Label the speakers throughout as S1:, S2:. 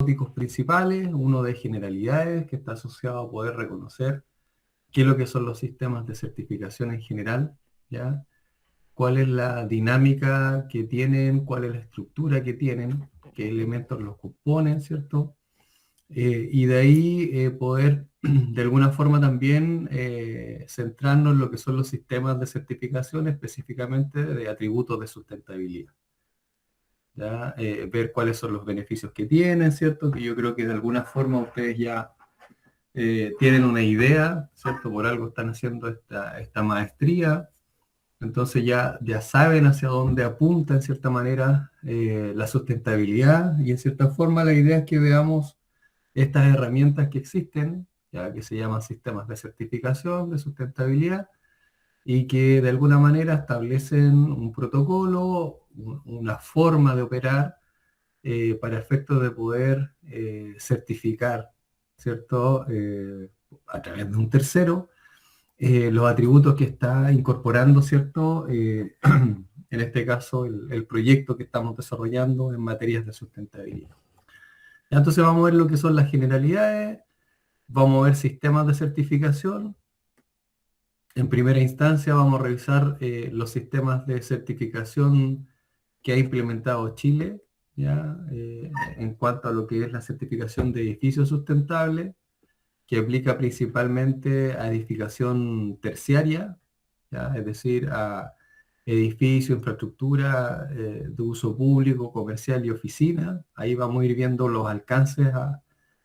S1: tópicos principales, uno de generalidades que está asociado a poder reconocer qué es lo que son los sistemas de certificación en general, ¿ya? Cuál es la dinámica que tienen, cuál es la estructura que tienen, qué elementos los componen, ¿cierto? Y de ahí poder de alguna forma también centrarnos en lo que son los sistemas de certificación, específicamente de atributos de sustentabilidad. ¿Ya? Ver cuáles son los beneficios que tienen, ¿cierto? Que yo creo que de alguna forma ustedes ya tienen una idea, ¿cierto? Por algo están haciendo esta maestría, entonces ya saben hacia dónde apunta en cierta manera la sustentabilidad y en cierta forma la idea es que veamos estas herramientas que existen, ya que se llaman sistemas de certificación de sustentabilidad y que de alguna manera establecen un protocolo, una forma de operar para efectos de poder certificar, ¿cierto? A través de un tercero, los atributos que está incorporando, ¿cierto? En este caso, el proyecto que estamos desarrollando en materias de sustentabilidad. Ya, entonces vamos a ver lo que son las generalidades, vamos a ver sistemas de certificación. En primera instancia vamos a revisar los sistemas de certificación que ha implementado Chile, ¿ya? En cuanto a lo que es la certificación de edificios sustentables, que aplica principalmente a edificación terciaria, ¿ya? Es decir, a edificios, infraestructura de uso público, comercial y oficina. Ahí vamos a ir viendo los alcances a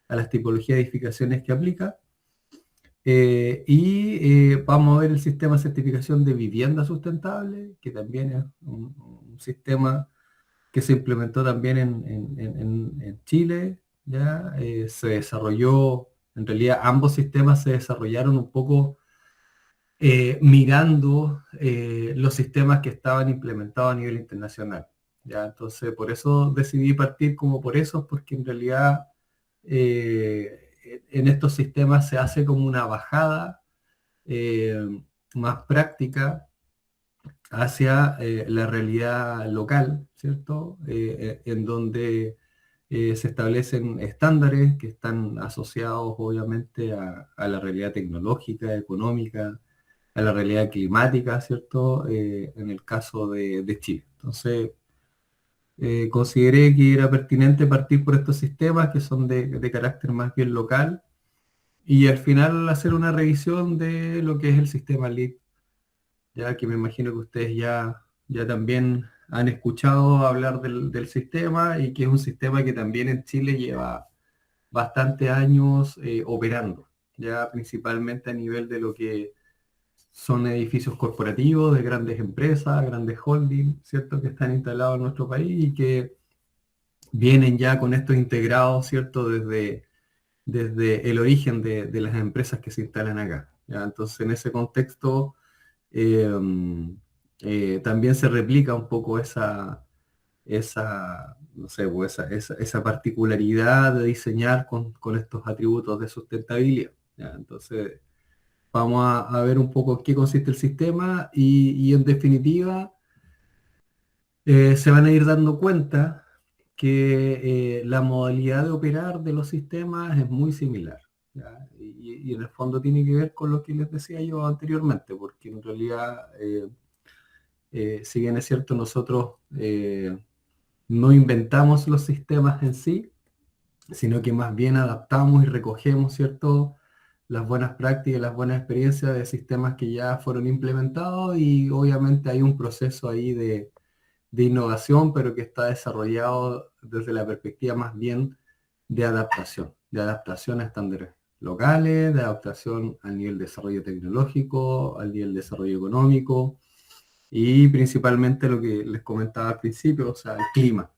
S1: las tipologías de edificaciones que aplica. Vamos a ver el sistema de certificación de vivienda sustentable, que también es un sistema que se implementó también en Chile, ¿ya? Se desarrolló, en realidad ambos sistemas se desarrollaron un poco mirando los sistemas que estaban implementados a nivel internacional, ¿ya? Entonces, por eso decidí partir como por esos, porque en realidad en estos sistemas se hace como una bajada más práctica hacia la realidad local, ¿cierto? En donde se establecen estándares que están asociados obviamente a la realidad tecnológica, económica, a la realidad climática, ¿cierto? En el caso de Chile. Entonces, consideré que era pertinente partir por estos sistemas que son de carácter más bien local y al final hacer una revisión de lo que es el sistema LEED, ya que me imagino que ustedes ya también han escuchado hablar del sistema y que es un sistema que también en Chile lleva bastantes años operando, ya principalmente a nivel de lo que son edificios corporativos de grandes empresas, grandes holdings, ¿cierto? Que están instalados en nuestro país y que vienen ya con esto integrado, ¿cierto? Desde el origen de las empresas que se instalan acá, ¿ya? Entonces, en ese contexto, eh, también se replica un poco no sé, pues esa particularidad de diseñar con estos atributos de sustentabilidad, ¿ya? Entonces, vamos a ver un poco en qué consiste el sistema y en definitiva se van a ir dando cuenta que la modalidad de operar de los sistemas es muy similar, ¿ya? Y en el fondo tiene que ver con lo que les decía yo anteriormente, porque en realidad, si bien es cierto, nosotros no inventamos los sistemas en sí, sino que más bien adaptamos y recogemos, ¿cierto? Las buenas prácticas, las buenas experiencias de sistemas que ya fueron implementados y obviamente hay un proceso ahí de innovación, pero que está desarrollado desde la perspectiva más bien de adaptación a estándares locales, de adaptación al nivel de desarrollo tecnológico, al nivel de desarrollo económico y principalmente lo que les comentaba al principio, o sea, el clima,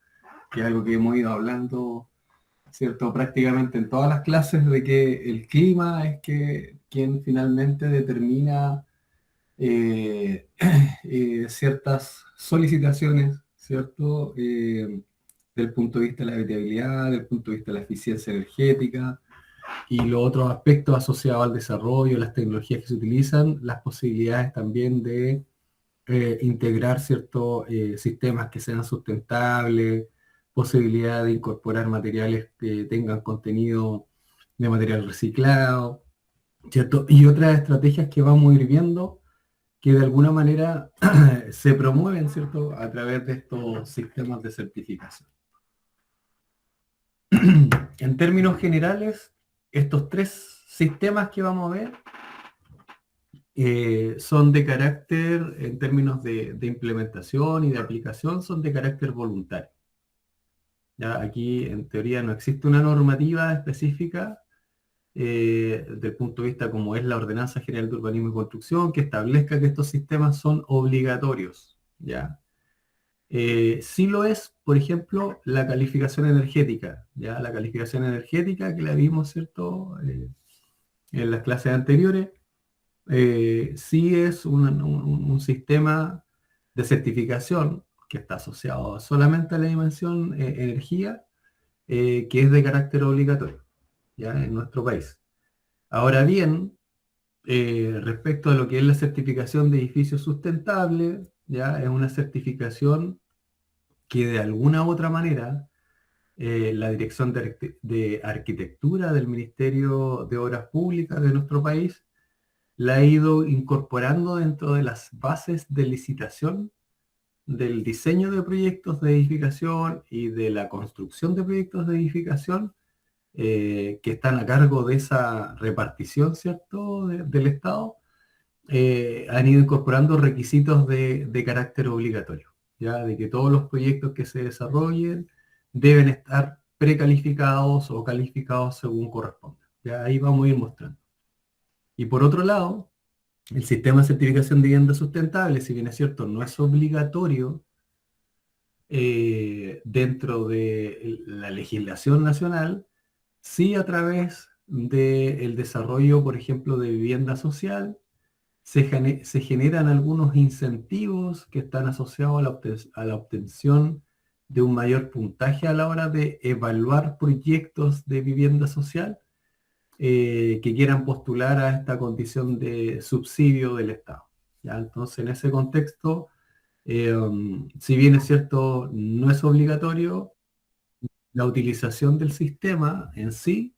S1: que es algo que hemos ido hablando, ¿cierto? Prácticamente en todas las clases de que el clima es quien finalmente determina ciertas solicitaciones, ¿cierto? Del punto de vista de la habitabilidad, del punto de vista de la eficiencia energética y los otros aspectos asociados al desarrollo, las tecnologías que se utilizan, las posibilidades también de integrar ciertos sistemas que sean sustentables, posibilidad de incorporar materiales que tengan contenido de material reciclado, ¿cierto? Y otras estrategias que vamos a ir viendo que de alguna manera se promueven, ¿cierto?, a través de estos sistemas de certificación. En términos generales, estos tres sistemas que vamos a ver son de carácter, en términos de implementación y de aplicación, son de carácter voluntario. ¿Ya? Aquí, en teoría, no existe una normativa específica desde el punto de vista como es la Ordenanza General de Urbanismo y Construcción, que establezca que estos sistemas son obligatorios, ¿ya? Sí lo es, por ejemplo, la calificación energética, ¿ya? La calificación energética que la vimos, ¿cierto?, en las clases anteriores, sí es un sistema de certificación que está asociado solamente a la dimensión energía, que es de carácter obligatorio, ¿ya? En nuestro país. Ahora bien, respecto a lo que es la certificación de edificios sustentables, ya es una certificación que de alguna u otra manera la Dirección de Arquitectura del Ministerio de Obras Públicas de nuestro país la ha ido incorporando dentro de las bases de licitación del diseño de proyectos de edificación y de la construcción de proyectos de edificación que están a cargo de esa repartición, ¿cierto?, del Estado, han ido incorporando requisitos de carácter obligatorio, ya de que todos los proyectos que se desarrollen deben estar precalificados o calificados según corresponda. Ya ahí vamos a ir mostrando. Y por otro lado, el sistema de certificación de vivienda sustentable, si bien es cierto, no es obligatorio dentro de la legislación nacional, sí a través del desarrollo, por ejemplo, de vivienda social, se generan algunos incentivos que están asociados a la obtención de un mayor puntaje a la hora de evaluar proyectos de vivienda social que quieran postular a esta condición de subsidio del Estado. ¿Ya? Entonces, en ese contexto, si bien es cierto, no es obligatorio, la utilización del sistema en sí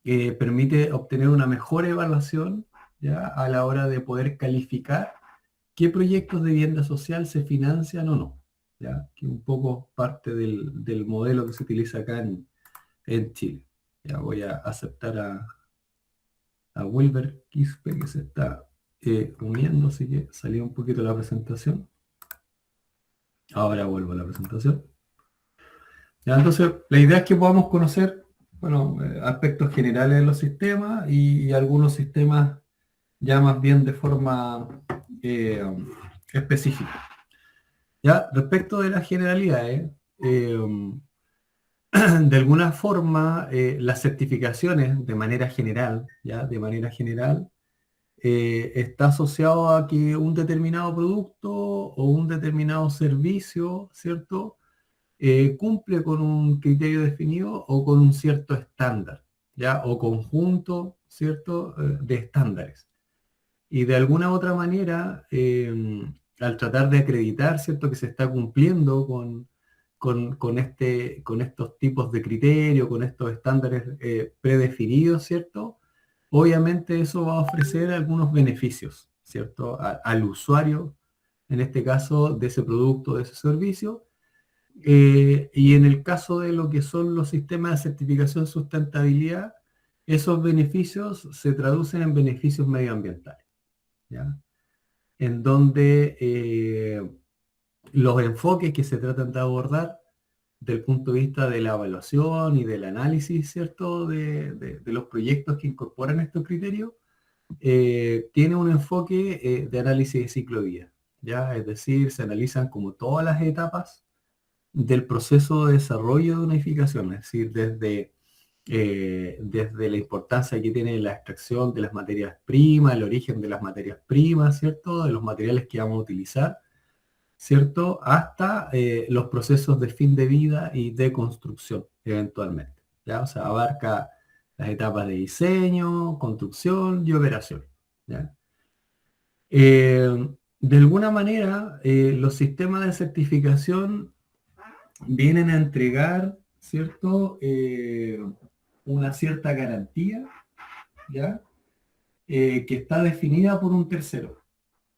S1: permite obtener una mejor evaluación, ¿ya?, a la hora de poder calificar qué proyectos de vivienda social se financian o no, ¿ya? Que un poco parte del modelo que se utiliza acá en Chile. Ya voy a aceptar a Wilber Quispe, que se está uniendo, así que salió un poquito la presentación. Ahora vuelvo a la presentación. Ya, entonces, la idea es que podamos conocer, bueno, aspectos generales de los sistemas y algunos sistemas ya más bien de forma específica. Ya, respecto de las generalidades, de alguna forma, las certificaciones de manera general, ya, de manera general, está asociado a que un determinado producto o un determinado servicio, ¿cierto?, cumple con un criterio definido o con un cierto estándar, ¿ya? O conjunto, ¿cierto?, de estándares. Y de alguna u otra manera, al tratar de acreditar, ¿cierto?, que se está cumpliendo con estos tipos de criterios, con estos estándares predefinidos, ¿cierto? Obviamente eso va a ofrecer algunos beneficios, ¿cierto?, al usuario, en este caso, de ese producto, de ese servicio. Y en el caso de lo que son los sistemas de certificación de sustentabilidad, esos beneficios se traducen en beneficios medioambientales, ¿ya? En donde los enfoques que se tratan de abordar del punto de vista de la evaluación y del análisis, ¿cierto?, de los proyectos que incorporan estos criterios, tiene un enfoque de análisis de ciclo de vida, ¿ya? Es decir, se analizan como todas las etapas del proceso de desarrollo de una edificación, es decir, desde la importancia que tiene la extracción de las materias primas, el origen de las materias primas, ¿cierto?, de los materiales que vamos a utilizar, ¿cierto?, hasta los procesos de fin de vida y de construcción, eventualmente, ¿ya? O sea, abarca las etapas de diseño, construcción y operación, ¿ya? De alguna manera, los sistemas de certificación vienen a entregar, ¿cierto? Una cierta garantía, ¿ya? Que está definida por un tercero,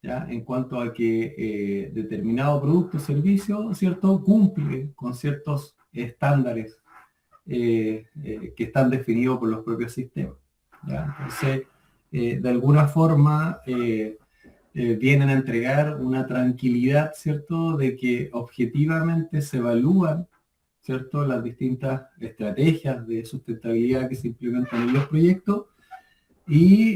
S1: ¿ya? En cuanto a que determinado producto o servicio, ¿cierto? Cumple con ciertos estándares que están definidos por los propios sistemas, ¿ya? Entonces, de alguna forma, vienen a entregar una tranquilidad, ¿cierto? De que objetivamente se evalúan, ¿cierto? Las distintas estrategias de sustentabilidad que se implementan en los proyectos y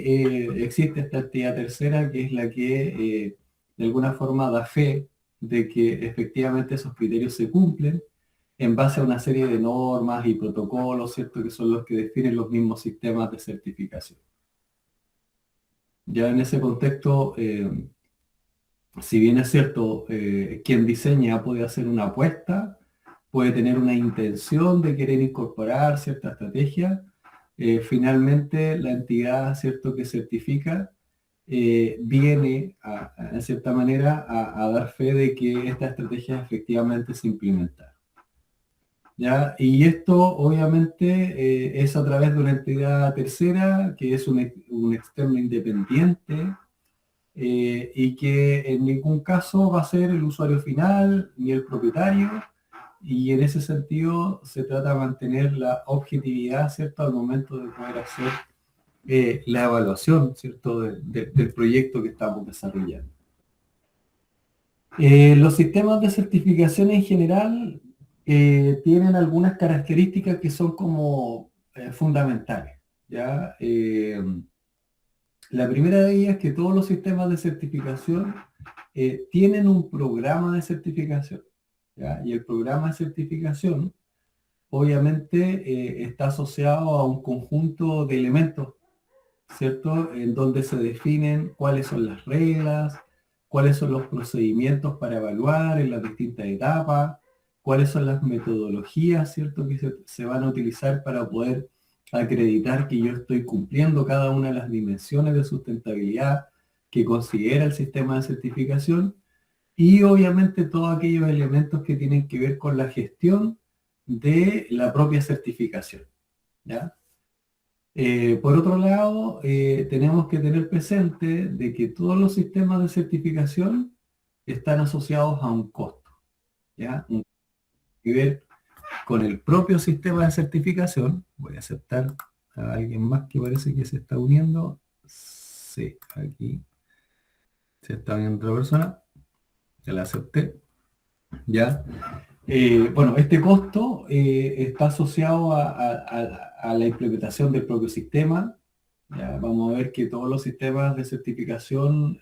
S1: existe esta entidad tercera que es la que de alguna forma da fe de que efectivamente esos criterios se cumplen en base a una serie de normas y protocolos, ¿cierto? Que son los que definen los mismos sistemas de certificación. Ya en ese contexto, si bien es cierto, quien diseña puede hacer una apuesta, puede tener una intención de querer incorporar cierta estrategia, finalmente la entidad, ¿cierto?, que certifica viene, en cierta manera, a dar fe de que esta estrategia efectivamente se implementa. ¿Ya? Y esto obviamente es a través de una entidad tercera, que es un externo independiente, y que en ningún caso va a ser el usuario final ni el propietario, y en ese sentido se trata de mantener la objetividad, ¿cierto?, al momento de poder hacer la evaluación, ¿cierto?, del proyecto que estamos desarrollando. Los sistemas de certificación en general tienen algunas características que son como fundamentales, ¿ya? La primera de ellas es que todos los sistemas de certificación tienen un programa de certificación, ¿ya? Y el programa de certificación obviamente está asociado a un conjunto de elementos, ¿cierto? En donde se definen cuáles son las reglas, cuáles son los procedimientos para evaluar en las distintas etapas, cuáles son las metodologías, ¿cierto?, que se van a utilizar para poder acreditar que yo estoy cumpliendo cada una de las dimensiones de sustentabilidad que considera el sistema de certificación, y obviamente todos aquellos elementos que tienen que ver con la gestión de la propia certificación, ¿ya? Por otro lado, tenemos que tener presente de que todos los sistemas de certificación están asociados a un costo, ¿ya? Un costo que ver con el propio sistema de certificación. Voy a aceptar a alguien más que parece que se está uniendo. Sí, aquí se está uniendo otra persona. Ya la acepté, ¿ya? Bueno, este costo está asociado a la implementación del propio sistema. Ya, vamos a ver que todos los sistemas de certificación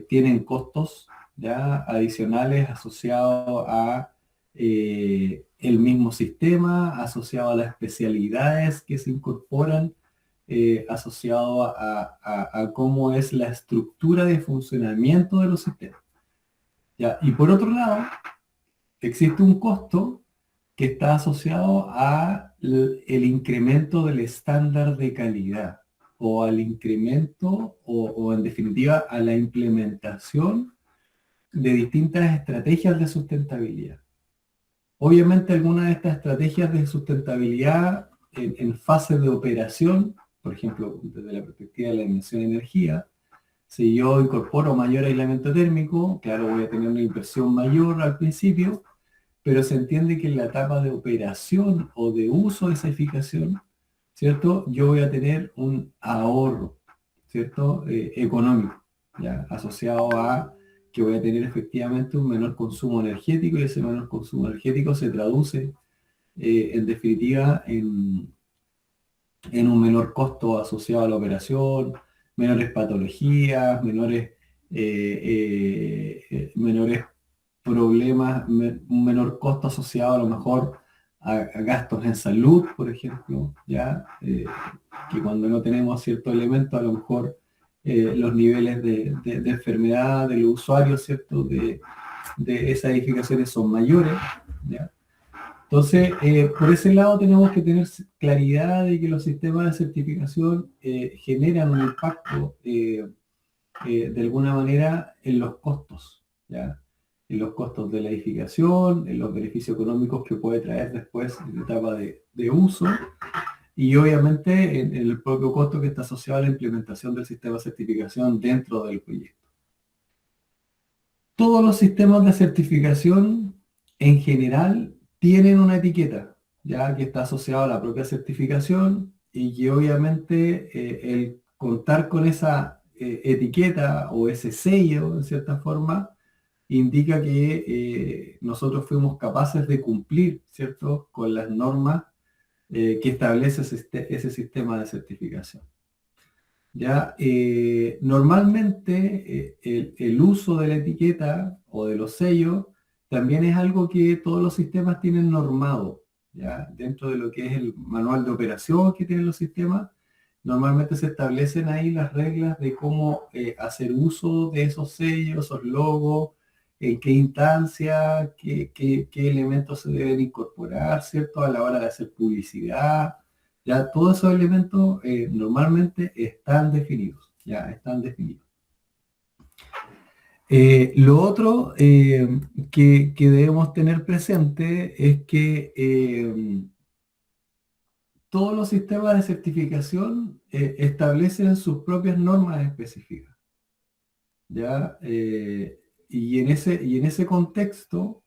S1: tienen costos, ya, adicionales asociados a el mismo sistema, asociado a las especialidades que se incorporan, asociado a cómo es la estructura de funcionamiento de los sistemas. Ya, y por otro lado, existe un costo que está asociado a el incremento del estándar de calidad o al incremento o en definitiva a la implementación de distintas estrategias de sustentabilidad. Obviamente algunas de estas estrategias de sustentabilidad en fase de operación, por ejemplo, desde la perspectiva de la emisión de energía, si yo incorporo mayor aislamiento térmico, claro, voy a tener una inversión mayor al principio, pero se entiende que en la etapa de operación o de uso de esa edificación, ¿cierto? Yo voy a tener un ahorro, ¿cierto? Económico, ¿ya? Asociado a que voy a tener efectivamente un menor consumo energético, y ese menor consumo energético se traduce, en definitiva, en un menor costo asociado a la operación, menores patologías, menores problemas, un menor costo asociado a lo mejor a gastos en salud, por ejemplo, ya que cuando no tenemos ciertos elementos, a lo mejor los niveles de enfermedad de los usuarios, ¿cierto?, de esas edificaciones son mayores, ¿ya? Entonces, por ese lado tenemos que tener claridad de que los sistemas de certificación generan un impacto de alguna manera en los costos, ¿ya? en los costos de la edificación, en los beneficios económicos que puede traer después en la etapa de uso, y obviamente en el propio costo que está asociado a la implementación del sistema de certificación dentro del proyecto. Todos los sistemas de certificación en general tienen una etiqueta, ya que está asociada a la propia certificación y que obviamente el contar con esa etiqueta o ese sello, en cierta forma, indica que nosotros fuimos capaces de cumplir, ¿cierto?, con las normas que establece ese sistema de certificación. ¿Ya? Normalmente el uso de la etiqueta o de los sellos también es algo que todos los sistemas tienen normado, ¿ya? Dentro de lo que es el manual de operación que tienen los sistemas, normalmente se establecen ahí las reglas de cómo hacer uso de esos sellos, esos logos, en qué instancia, qué elementos se deben incorporar, ¿cierto? A la hora de hacer publicidad. Ya todos esos elementos normalmente están definidos, ya están definidos. Lo otro que debemos tener presente es que todos los sistemas de certificación establecen sus propias normas específicas, ¿ya? Y en ese contexto,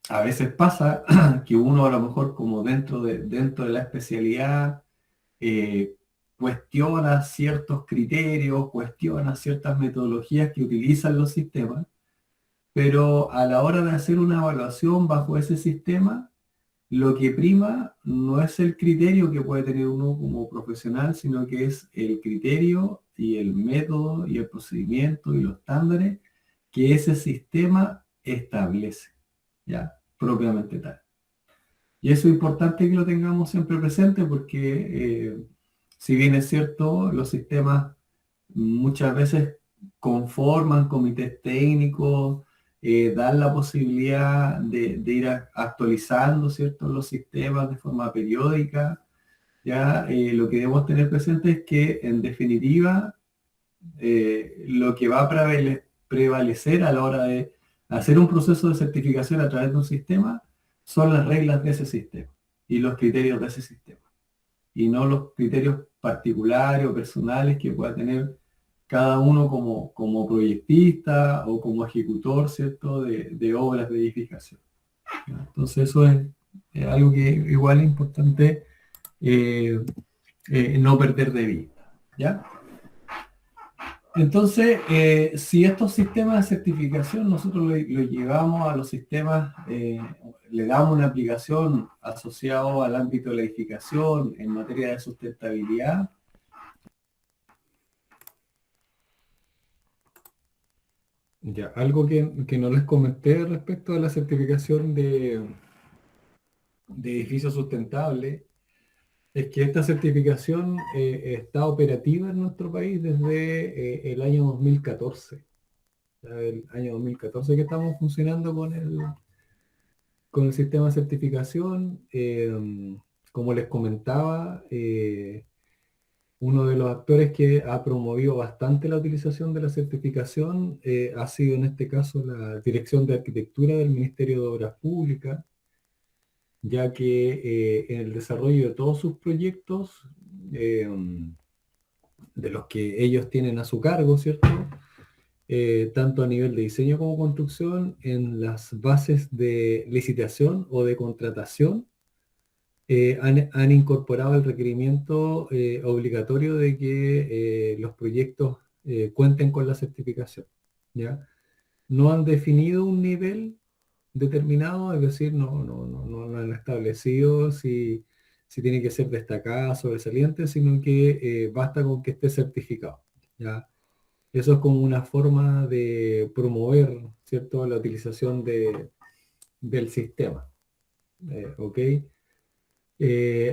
S1: a veces pasa que uno a lo mejor como dentro de la especialidad eh, cuestiona ciertos criterios, cuestiona ciertas metodologías que utilizan los sistemas, pero a la hora de hacer una evaluación bajo ese sistema, lo que prima no es el criterio que puede tener uno como profesional, sino que es el criterio y el método y el procedimiento y los estándares que ese sistema establece, ya, propiamente tal. Y eso es importante que lo tengamos siempre presente porque, si bien es cierto, los sistemas muchas veces conforman comités técnicos, dan la posibilidad de ir actualizando, ¿cierto?, los sistemas de forma periódica. Ya, lo que debemos tener presente es que, en definitiva, lo que va a prevalecer a la hora de hacer un proceso de certificación a través de un sistema son las reglas de ese sistema y los criterios de ese sistema, y no los criterios particulares o personales que pueda tener cada uno como proyectista o como ejecutor, ¿cierto?, de obras de edificación. ¿Ya? Entonces eso es algo que igual es importante no perder de vista. ¿Ya? Entonces, si estos sistemas de certificación nosotros lo llevamos a los sistemas, le damos una aplicación asociado al ámbito de la edificación en materia de sustentabilidad, ya, algo que no les comenté respecto a la certificación de edificios sustentables es que esta certificación está operativa en nuestro país desde el año 2014. El año 2014 que estamos funcionando con el sistema de certificación. Como les comentaba, uno de los actores que ha promovido bastante la utilización de la certificación ha sido en este caso la Dirección de Arquitectura del Ministerio de Obras Públicas, ya que en el desarrollo de todos sus proyectos, eh, de los que ellos tienen a su cargo, ¿cierto? Tanto a nivel de diseño como construcción, en las bases de licitación o de contratación, han incorporado el requerimiento obligatorio de que los proyectos cuenten con la certificación, ¿ya? No han definido un nivel determinado, es decir, no han establecido si tiene que ser destacada, sobresaliente, sino que basta con que esté certificado, ¿ya? Eso es como una forma de promover, ¿cierto?, la utilización del sistema. ¿Ok?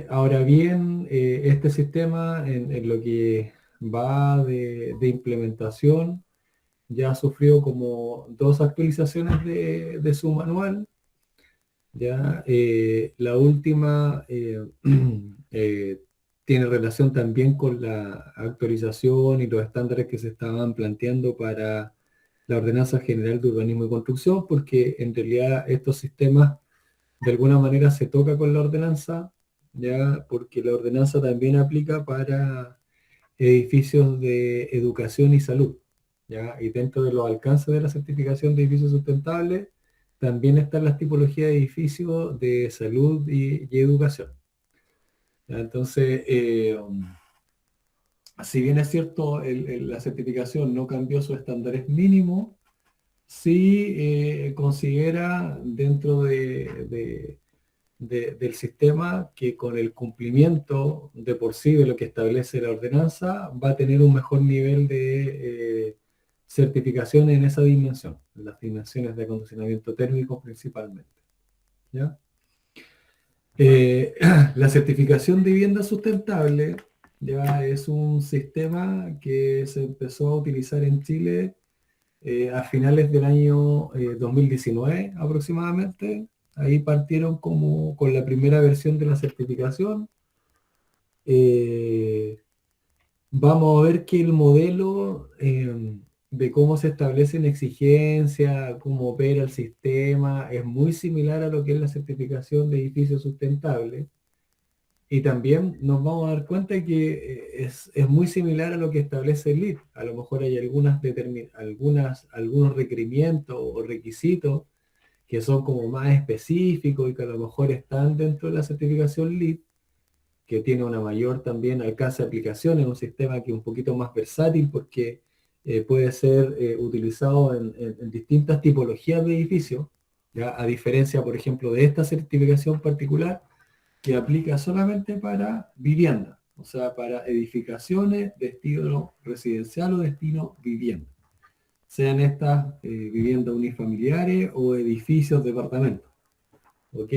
S1: Ahora bien, este sistema en lo que va de implementación ya ha sufrido como dos actualizaciones de su manual. Ya, la última eh, tiene relación también con la actualización y los estándares que se estaban planteando para la Ordenanza General de Urbanismo y Construcción, porque en realidad estos sistemas de alguna manera se toca con la ordenanza, ya porque la ordenanza también aplica para edificios de educación y salud, ya, y dentro de los alcances de la certificación de edificios sustentables también están las tipologías de edificios de salud y educación. ¿Ya? Entonces, si bien es cierto, la certificación no cambió sus estándares mínimos, sí considera dentro del sistema que con el cumplimiento de por sí de lo que establece la ordenanza va a tener un mejor nivel de certificación en esa dimensión, en las dimensiones de acondicionamiento térmico principalmente. ¿Ya? La certificación de vivienda sustentable ya es un sistema que se empezó a utilizar en Chile a finales del año 2019 aproximadamente. Ahí partieron como con la primera versión de la certificación. Eh, Vamos a ver que el modelo de cómo se establecen exigencias, cómo opera el sistema, es muy similar a lo que es la certificación de edificios sustentables. Y también nos vamos a dar cuenta que es muy similar a lo que establece el LEED. A lo mejor hay algunos requerimientos o requisitos que son como más específicos y que a lo mejor están dentro de la certificación LEED, que tiene una mayor también alcance de aplicación, es un sistema que es un poquito más versátil porque puede ser utilizado en distintas tipologías de edificios, ¿ya? A diferencia, por ejemplo, de esta certificación particular, que aplica solamente para vivienda, o sea, para edificaciones de estilo residencial o de estilo vivienda, sean estas viviendas unifamiliares o edificios departamentos, ¿ok?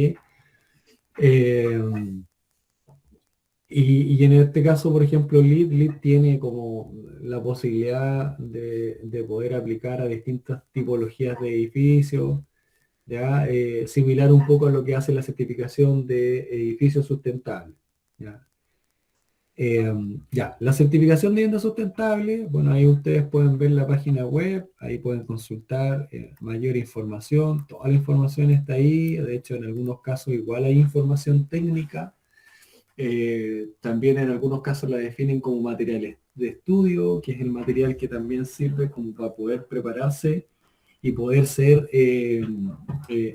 S1: Eh, y en este caso, por ejemplo, LEED tiene como la posibilidad de poder aplicar a distintas tipologías de edificios, ¿ya? Similar un poco a lo que hace la certificación de edificios sustentables. ¿Ya? Ya, la certificación de vivienda sustentable, bueno, ahí ustedes pueden ver la página web, ahí pueden consultar mayor información, toda la información está ahí, de hecho en algunos casos igual hay información técnica, también en algunos casos la definen como materiales de estudio, que es el material que también sirve como para poder prepararse y poder ser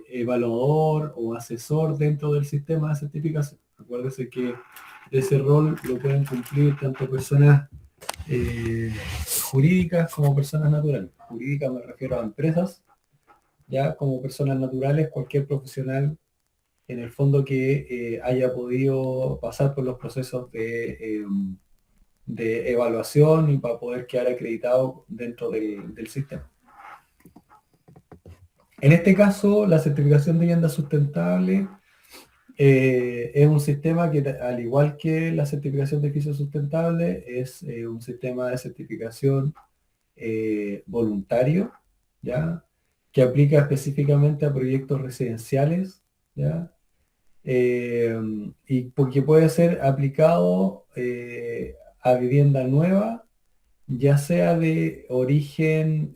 S1: evaluador o asesor dentro del sistema de certificación. Acuérdense que ese rol lo pueden cumplir tanto personas jurídicas como personas naturales. Jurídicas me refiero a empresas, ya como personas naturales, cualquier profesional en el fondo que haya podido pasar por los procesos de evaluación y para poder quedar acreditado dentro del sistema. En este caso, la certificación de vivienda sustentable es un sistema que, al igual que la certificación de edificio sustentable, es un sistema de certificación voluntario, ¿ya? Que aplica específicamente a proyectos residenciales, ¿ya? Y porque puede ser aplicado a vivienda nueva, ya sea de origen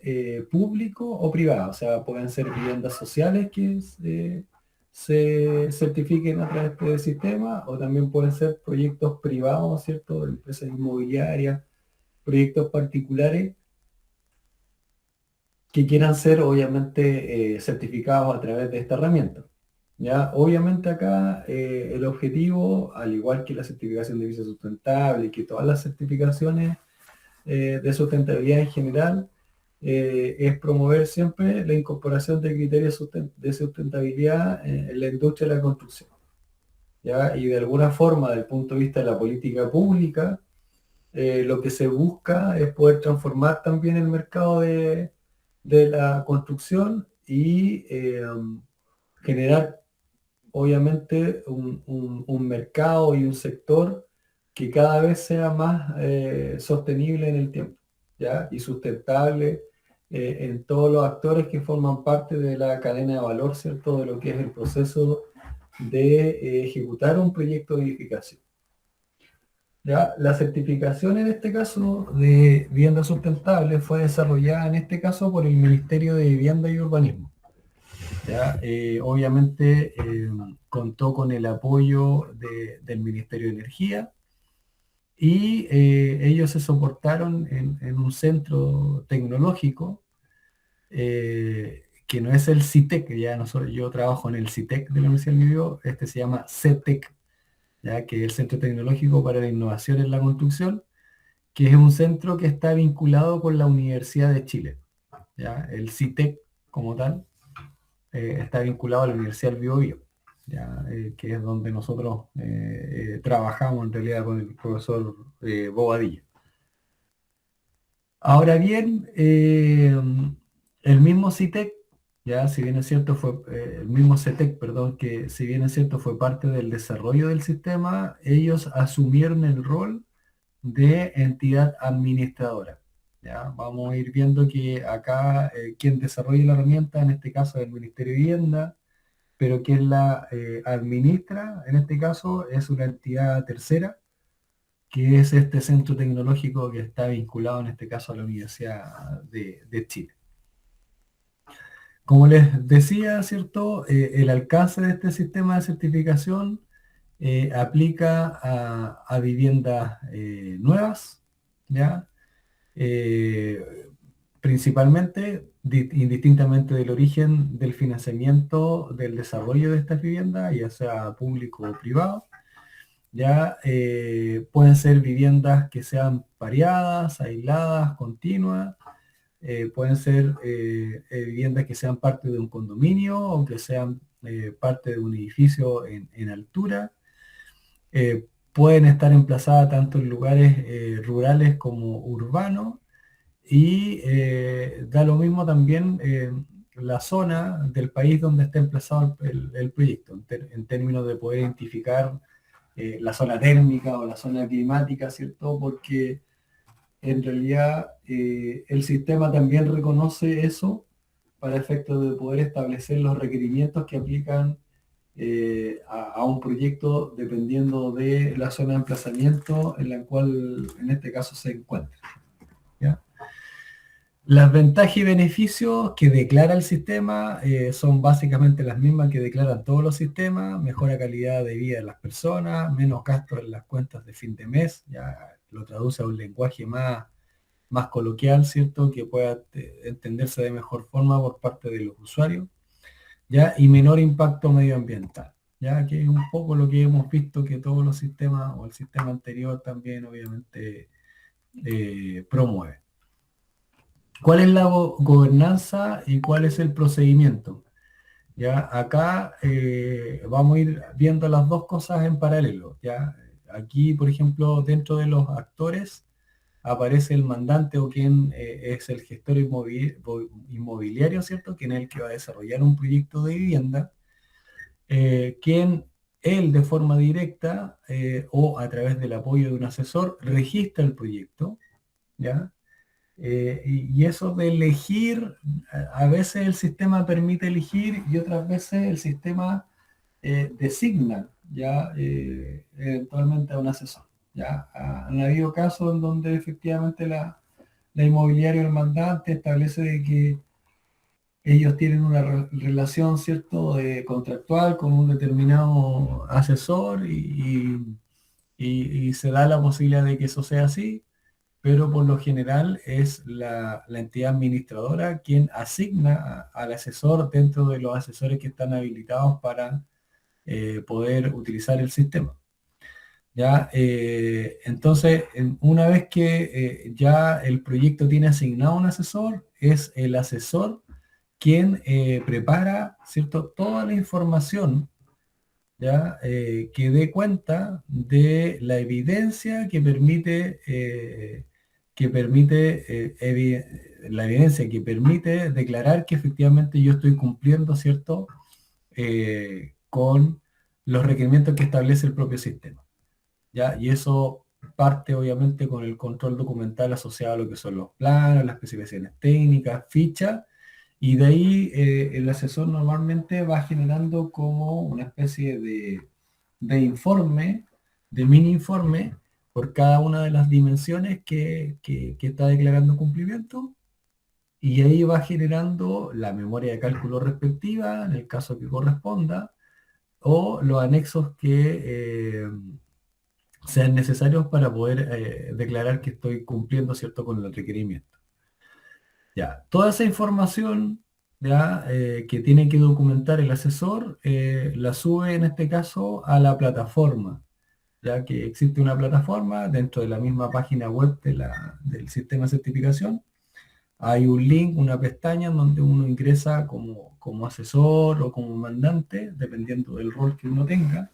S1: público o privado, o sea, pueden ser viviendas sociales que se certifiquen a través de este sistema, o también pueden ser proyectos privados, ¿cierto? De empresas inmobiliarias, proyectos particulares que quieran ser obviamente certificados a través de esta herramienta. ¿Ya? Obviamente acá el objetivo, al igual que la certificación de edificio sustentable y que todas las certificaciones de sustentabilidad en general, es promover siempre la incorporación de criterios de sustentabilidad en la industria de la construcción. ¿Ya? Y de alguna forma, desde el punto de vista de la política pública, lo que se busca es poder transformar también el mercado de la construcción y generar obviamente un mercado y un sector que cada vez sea más sostenible en el tiempo, ¿ya? Y sustentable en todos los actores que forman parte de la cadena de valor, ¿cierto? De lo que es el proceso de ejecutar un proyecto de edificación. ¿Ya? La certificación en este caso de vivienda sustentable fue desarrollada en este caso por el Ministerio de Vivienda y Urbanismo. ¿Ya? Obviamente contó con el apoyo del Ministerio de Energía y ellos se soportaron en un centro tecnológico que no es el CITEC, ya nosotros, yo trabajo en el CITEC de la Universidad del Biobío, este se llama CETEC, ya que es el Centro Tecnológico para la Innovación en la Construcción, que es un centro que está vinculado con la Universidad de Chile. ¿Ya? El CITEC como tal está vinculado a la Universidad del Biobío, ¿ya? Que es donde nosotros trabajamos en realidad con el profesor Bobadilla. Ahora bien, el mismo CITEC, ya si bien es cierto fue el mismo CETEC, perdón, que si bien es cierto fue parte del desarrollo del sistema, ellos asumieron el rol de entidad administradora. ¿Ya? Vamos a ir viendo que acá quien desarrolla la herramienta, en este caso es el Ministerio de Vivienda, pero quien la administra, en este caso, es una entidad tercera, que es este centro tecnológico que está vinculado en este caso a la Universidad de Chile. Como les decía, ¿cierto? El alcance de este sistema de certificación aplica a viviendas nuevas, ¿ya? Principalmente, indistintamente del origen del financiamiento del desarrollo de estas viviendas, ya sea público o privado, ya pueden ser viviendas que sean pareadas, aisladas, continuas, pueden ser viviendas que sean parte de un condominio o que sean parte de un edificio en altura. Pueden estar emplazadas tanto en lugares rurales como urbanos y da lo mismo también la zona del país donde está emplazado el proyecto, en términos de poder identificar la zona térmica o la zona climática, ¿cierto? Porque en realidad el sistema también reconoce eso para efectos de poder establecer los requerimientos que aplican a un proyecto dependiendo de la zona de emplazamiento en la cual en este caso se encuentra. ¿Ya? Las ventajas y beneficios que declara el sistema son básicamente las mismas que declaran todos los sistemas: mejora calidad de vida de las personas, menos gastos en las cuentas de fin de mes, ya lo traduce a un lenguaje más coloquial, ¿cierto? Que pueda entenderse de mejor forma por parte de los usuarios, ¿ya? Y menor impacto medioambiental, ¿ya? Que es un poco lo que hemos visto que todos los sistemas o el sistema anterior también obviamente promueve. ¿Cuál es la gobernanza y cuál es el procedimiento? Ya acá vamos a ir viendo las dos cosas en paralelo. ¿Ya? Aquí, por ejemplo, dentro de los actores aparece el mandante o quien es el gestor inmobiliario, ¿cierto? Quien es el que va a desarrollar un proyecto de vivienda, quien él de forma directa o a través del apoyo de un asesor registra el proyecto, ¿ya? Y eso de elegir, a veces el sistema permite elegir y otras veces el sistema designa ya eventualmente a un asesor. ¿Ya? Han habido casos en donde efectivamente la inmobiliaria o el mandante establece de que ellos tienen una relación, ¿cierto?, contractual con un determinado asesor y se da la posibilidad de que eso sea así, pero por lo general es la entidad administradora quien asigna al asesor dentro de los asesores que están habilitados para poder utilizar el sistema. ¿Ya? Entonces, una vez que ya el proyecto tiene asignado un asesor, es el asesor quien prepara, ¿cierto?, toda la información, ¿ya? Que dé cuenta de la evidencia la evidencia que permite declarar que efectivamente yo estoy cumpliendo, ¿cierto?, con los requerimientos que establece el propio sistema. ¿Ya? Y eso parte obviamente con el control documental asociado a lo que son los planos, las especificaciones técnicas, fichas, y de ahí el asesor normalmente va generando como una especie de informe, de mini informe,
S2: por cada una de las dimensiones que está declarando cumplimiento, y ahí va generando la memoria de cálculo respectiva, en el caso que corresponda, o los anexos que sean necesarios para poder declarar que estoy cumpliendo, ¿cierto?, con el requerimiento. Ya, toda esa información ya, que tiene que documentar el asesor, la sube en este caso a la plataforma, ya que existe una plataforma dentro de la misma página web del sistema de certificación. Hay un link, una pestaña en donde uno ingresa como asesor o como mandante, dependiendo del rol que uno tenga,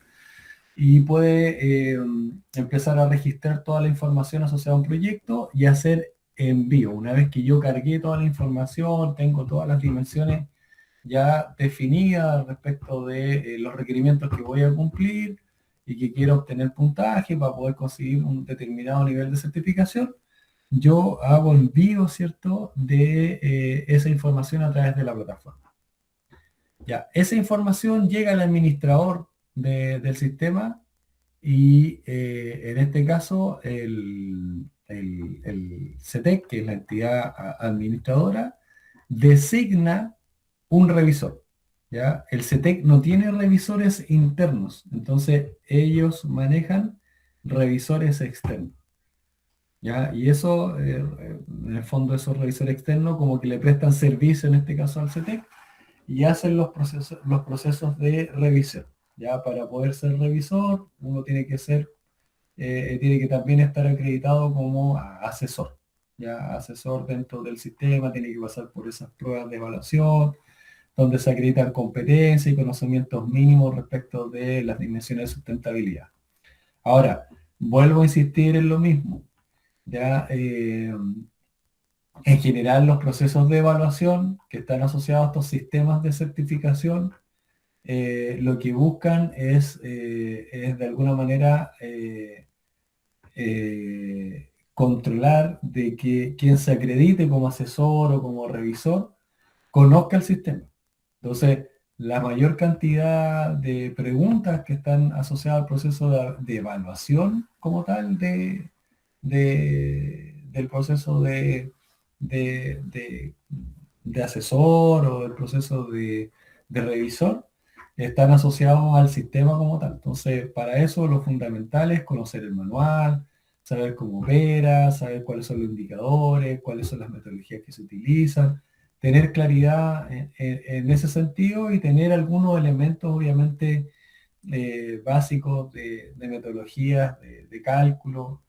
S2: y puede empezar a registrar toda la información asociada a un proyecto y hacer envío. Una vez que yo cargué toda la información, tengo todas las dimensiones ya definidas respecto de los requerimientos que voy a cumplir y que quiero obtener puntaje para poder conseguir un determinado nivel de certificación, yo hago envío, ¿cierto?, de esa información a través de la plataforma. Ya, esa información llega al administrador del sistema y en este caso el CETEC, que es la entidad administradora, designa un revisor. ¿Ya? El CETEC no tiene revisores internos, entonces ellos manejan revisores externos. ¿Ya? Y eso, en el fondo, esos revisores externos como que le prestan servicio, en este caso al CETEC, y hacen los procesos de revisión. Ya para poder ser revisor, uno tiene que también estar acreditado como asesor. Ya asesor dentro del sistema, tiene que pasar por esas pruebas de evaluación, donde se acreditan competencias y conocimientos mínimos respecto de las dimensiones de sustentabilidad. Ahora, vuelvo a insistir en lo mismo. Ya, en general, los procesos de evaluación que están asociados a estos sistemas de certificación, lo que buscan es de alguna manera controlar de que quien se acredite como asesor o como revisor conozca el sistema. Entonces, la mayor cantidad de preguntas que están asociadas al proceso de evaluación como tal del proceso de, de- de asesor o del proceso de revisor están asociados al sistema como tal. Entonces, para eso lo fundamental es conocer el manual, saber cómo opera, saber cuáles son los indicadores, cuáles son las metodologías que se utilizan, tener claridad en ese sentido y tener algunos elementos, obviamente, básicos de metodologías, de cálculo,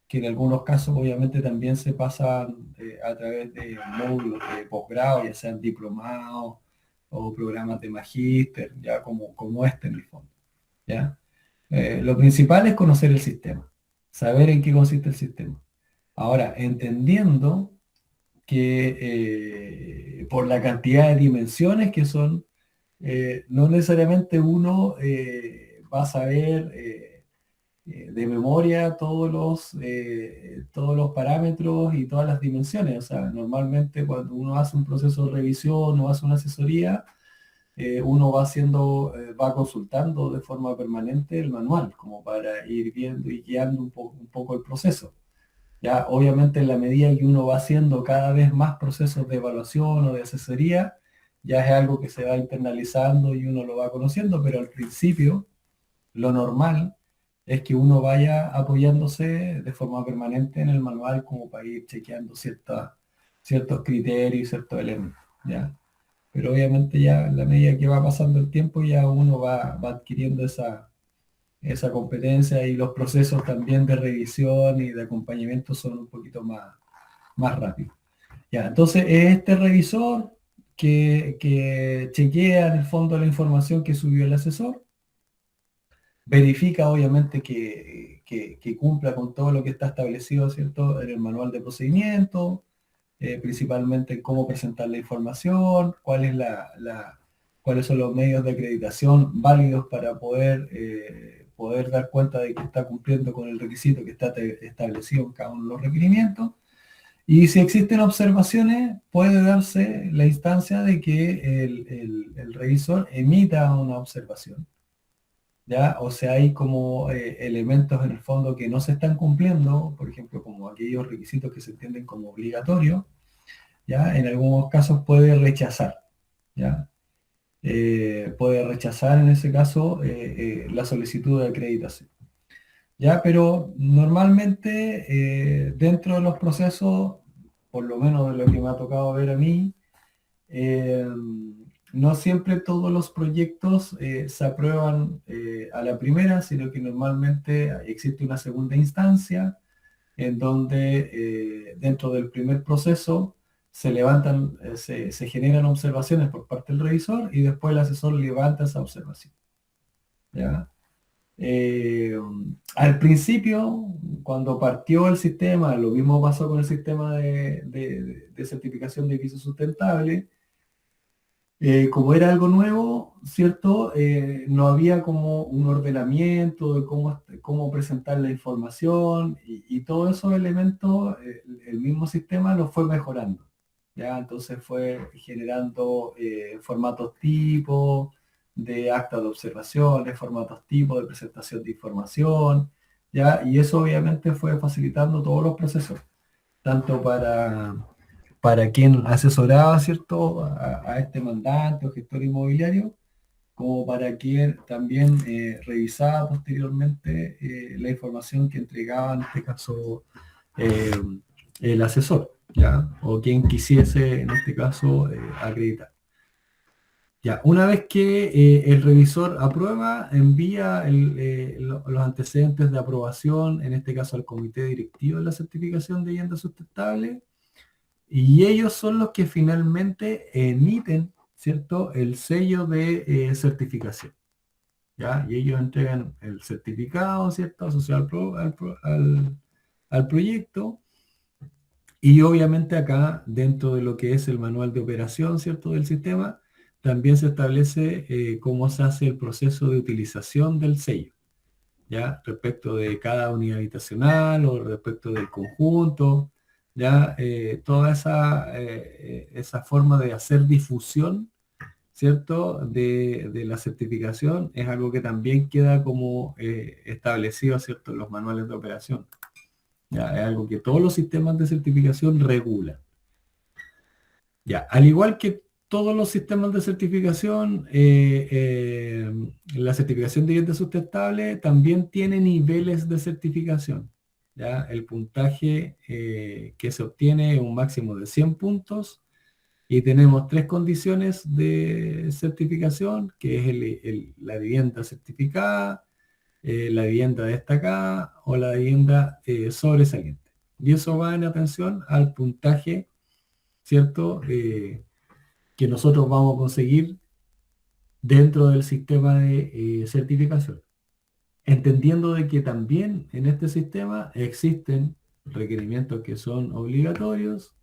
S2: que en algunos casos obviamente también se pasan a través de módulos de posgrado, ya sean diplomados o programas de magíster, ya como este en el fondo. ¿Ya? Lo principal es conocer el sistema, saber en qué consiste el sistema. Ahora, entendiendo que por la cantidad de dimensiones que son, no necesariamente uno va a saber de memoria todos los parámetros y todas las dimensiones. O sea, normalmente cuando uno hace un proceso de revisión o hace una asesoría, uno va haciendo, va consultando de forma permanente el manual, como para ir viendo y guiando un poco el proceso. Ya, obviamente en la medida que uno va haciendo cada vez más procesos de evaluación o de asesoría, ya es algo que se va internalizando y uno lo va conociendo, pero al principio lo normal es que uno vaya apoyándose de forma permanente en el manual como para ir chequeando ciertos criterios y ciertos elementos, ¿ya? Pero obviamente ya en la medida que va pasando el tiempo ya uno va adquiriendo esa competencia y los procesos también de revisión y de acompañamiento son un poquito más rápidos. Ya, entonces es este revisor que chequea en el fondo la información que subió el asesor, verifica obviamente que cumpla con todo lo que está establecido, ¿cierto?, en el manual de procedimiento, principalmente cómo presentar la información, cuáles son los medios de acreditación válidos para poder dar cuenta de que está cumpliendo con el requisito que está establecido en cada uno de los requerimientos. Y si existen observaciones, puede darse la instancia de que el revisor emita una observación. ¿ya? O sea, hay como elementos en el fondo que no se están cumpliendo, por ejemplo, como aquellos requisitos que se entienden como obligatorios, ¿ya? En algunos casos puede rechazar, ¿ya? Puede rechazar en ese caso la solicitud de acreditación. ¿Ya? Pero normalmente dentro de los procesos, por lo menos de lo que me ha tocado ver a mí, eh, no siempre todos los proyectos se aprueban a la primera, sino que normalmente existe una segunda instancia en donde dentro del primer proceso se levantan, se generan observaciones por parte del revisor y después el asesor levanta esa observación. ¿Ya? Eh, Al principio, cuando partió el sistema, lo mismo pasó con el sistema de certificación de piso sustentable. Como era algo nuevo, ¿cierto? No había como un ordenamiento de cómo presentar la información y todos esos elementos, el mismo sistema lo fue mejorando. ¿Ya? Entonces fue generando formatos tipo de acta de observaciones, formatos tipo de presentación de información, ¿ya? Y eso obviamente fue facilitando todos los procesos, tanto para quien asesoraba, ¿cierto?, a este mandante o gestor inmobiliario, como para quien también revisaba posteriormente la información que entregaba, en este caso, eh, el asesor, ¿ya? O quien quisiese, en este caso, acreditar. Ya, una vez que el revisor aprueba, envía los antecedentes de aprobación, en este caso al comité directivo de la certificación de vivienda sustentable, y ellos son los que finalmente emiten, ¿cierto?, el sello de certificación, ¿ya? Y ellos entregan el certificado, ¿cierto?, asociado al proyecto. Y obviamente acá, dentro de lo que es el manual de operación, ¿cierto?, del sistema, también se establece cómo se hace el proceso de utilización del sello, ¿ya? Respecto de cada unidad habitacional o respecto del conjunto, ¿ya? Toda esa forma de hacer difusión, ¿cierto?, de la certificación es algo que también queda como establecido, ¿cierto?, en los manuales de operación. ¿Ya? Es algo que todos los sistemas de certificación regulan. Ya, al igual que todos los sistemas de certificación, la certificación de vivienda sustentable también tiene niveles de certificación. ¿Ya? El puntaje que se obtiene es un máximo de 100 puntos y tenemos tres condiciones de certificación, que es la vivienda certificada, la vivienda destacada o la vivienda sobresaliente. Y eso va en atención al puntaje, ¿cierto?, que nosotros vamos a conseguir dentro del sistema de certificación. Entendiendo de que también en este sistema existen requerimientos que son obligatorios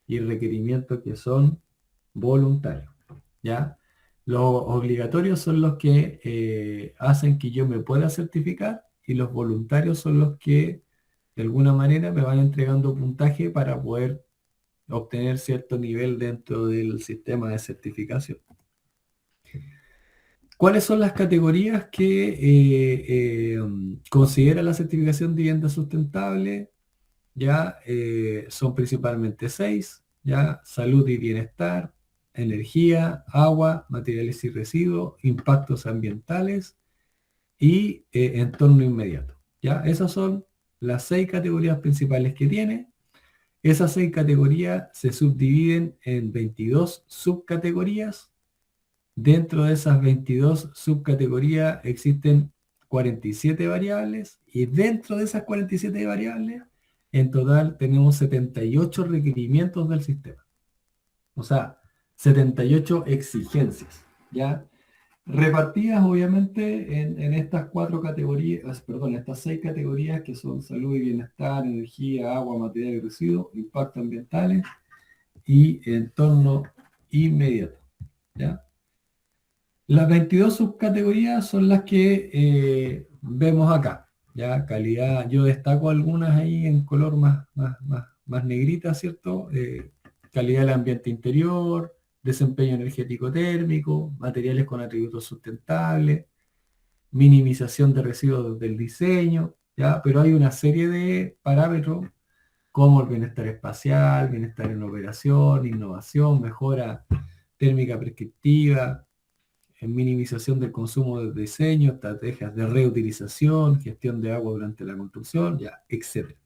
S2: y requerimientos que son voluntarios, ¿ya? Los obligatorios son los que hacen que yo me pueda certificar y los voluntarios son los que de alguna manera me van entregando puntaje para poder obtener cierto nivel dentro del sistema de certificación. ¿Cuáles son las categorías que considera la certificación de vivienda sustentable? Ya son principalmente 6, ya: salud y bienestar, energía, agua, materiales y residuos, impactos ambientales y entorno inmediato. Ya, esas son las 6 categorías principales que tiene. Esas 6 categorías se subdividen en 22 subcategorías. Dentro de esas 22 subcategorías existen 47 variables y dentro de esas 47 variables, en total tenemos 78 requerimientos del sistema. O sea, 78 exigencias, ¿ya? Repartidas obviamente en estas 4 categorías, perdón, estas 6 categorías que son salud y bienestar, energía, agua, material y residuos, impactos ambientales y entorno inmediato, ¿ya? Las 22 subcategorías son las que vemos acá, ¿ya? Calidad, yo destaco algunas ahí en color más negrita, ¿cierto? Calidad del ambiente interior, desempeño energético térmico, materiales con atributos sustentables, minimización de residuos del diseño, ¿ya? Pero hay una serie de parámetros como el bienestar espacial, bienestar en operación, innovación, mejora térmica prescriptiva, en minimización del consumo de diseño, estrategias de reutilización, gestión de agua durante la construcción, ya, etc.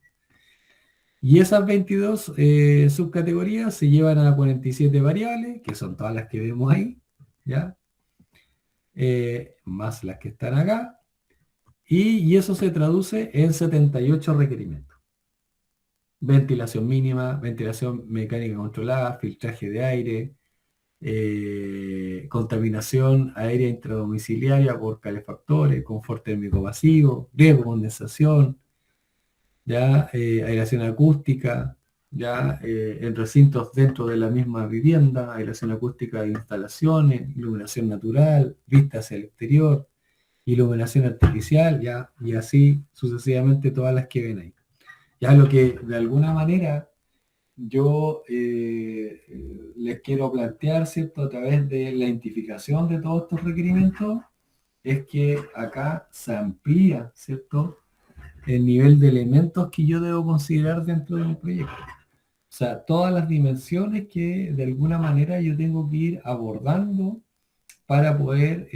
S2: Y esas 22 subcategorías se llevan a 47 variables, que son todas las que vemos ahí, ¿ya? Más las que están acá, y eso se traduce en 78 requerimientos. Ventilación mínima, ventilación mecánica controlada, filtraje de aire, contaminación aérea intradomiciliaria por calefactores, confort térmico pasivo, riesgo de condensación, ya aireación acústica, ya en recintos dentro de la misma vivienda, aireación acústica de instalaciones, iluminación natural, vista hacia el exterior, iluminación artificial, ya, y así sucesivamente todas las que ven ahí. Ya lo que de alguna manera yo les quiero plantear, ¿cierto? A través de la identificación de todos estos requerimientos, es que acá se amplía, ¿cierto? El nivel de elementos que yo debo considerar dentro de un proyecto. O sea, todas las dimensiones que de alguna manera yo tengo que ir abordando para poder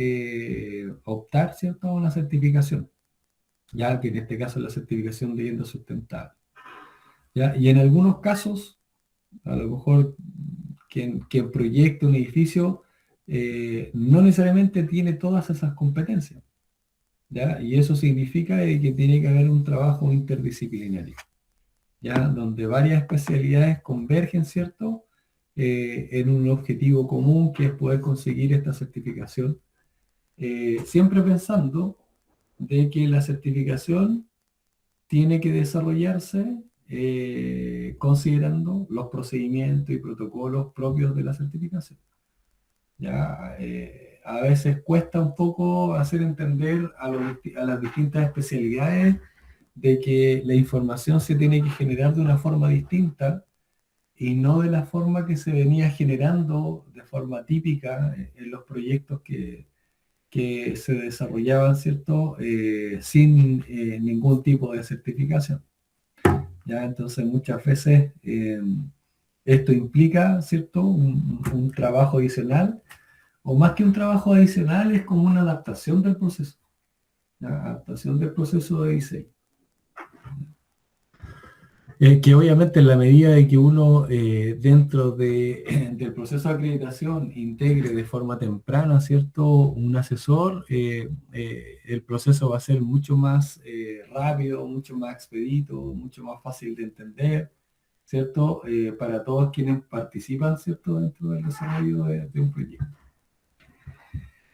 S2: optar, ¿cierto?, a una certificación, ya que en este caso es la certificación de vivienda sustentable. ¿Ya? Y en algunos casos, a lo mejor quien proyecta un edificio no necesariamente tiene todas esas competencias, ¿ya? Y eso significa que tiene que haber un trabajo interdisciplinario, ¿ya? Donde varias especialidades convergen, ¿cierto? En un objetivo común que es poder conseguir esta certificación, siempre pensando de que la certificación tiene que desarrollarse considerando los procedimientos y protocolos propios de la certificación. Ya, a veces cuesta un poco hacer entender a las distintas especialidades de que la información se tiene que generar de una forma distinta y no de la forma que se venía generando de forma típica en los proyectos que se desarrollaban, ¿cierto? Sin ningún tipo de certificación. ¿Ya? Entonces muchas veces esto implica, ¿cierto?, un trabajo adicional, o más que un trabajo adicional es como una adaptación del proceso, la adaptación del proceso de diseño. Que obviamente en la medida de que uno dentro del proceso de acreditación integre de forma temprana, ¿cierto?, un asesor, el proceso va a ser mucho más rápido, mucho más expedito, mucho más fácil de entender, ¿cierto?, para todos quienes participan, ¿cierto?, dentro del desarrollo de un proyecto.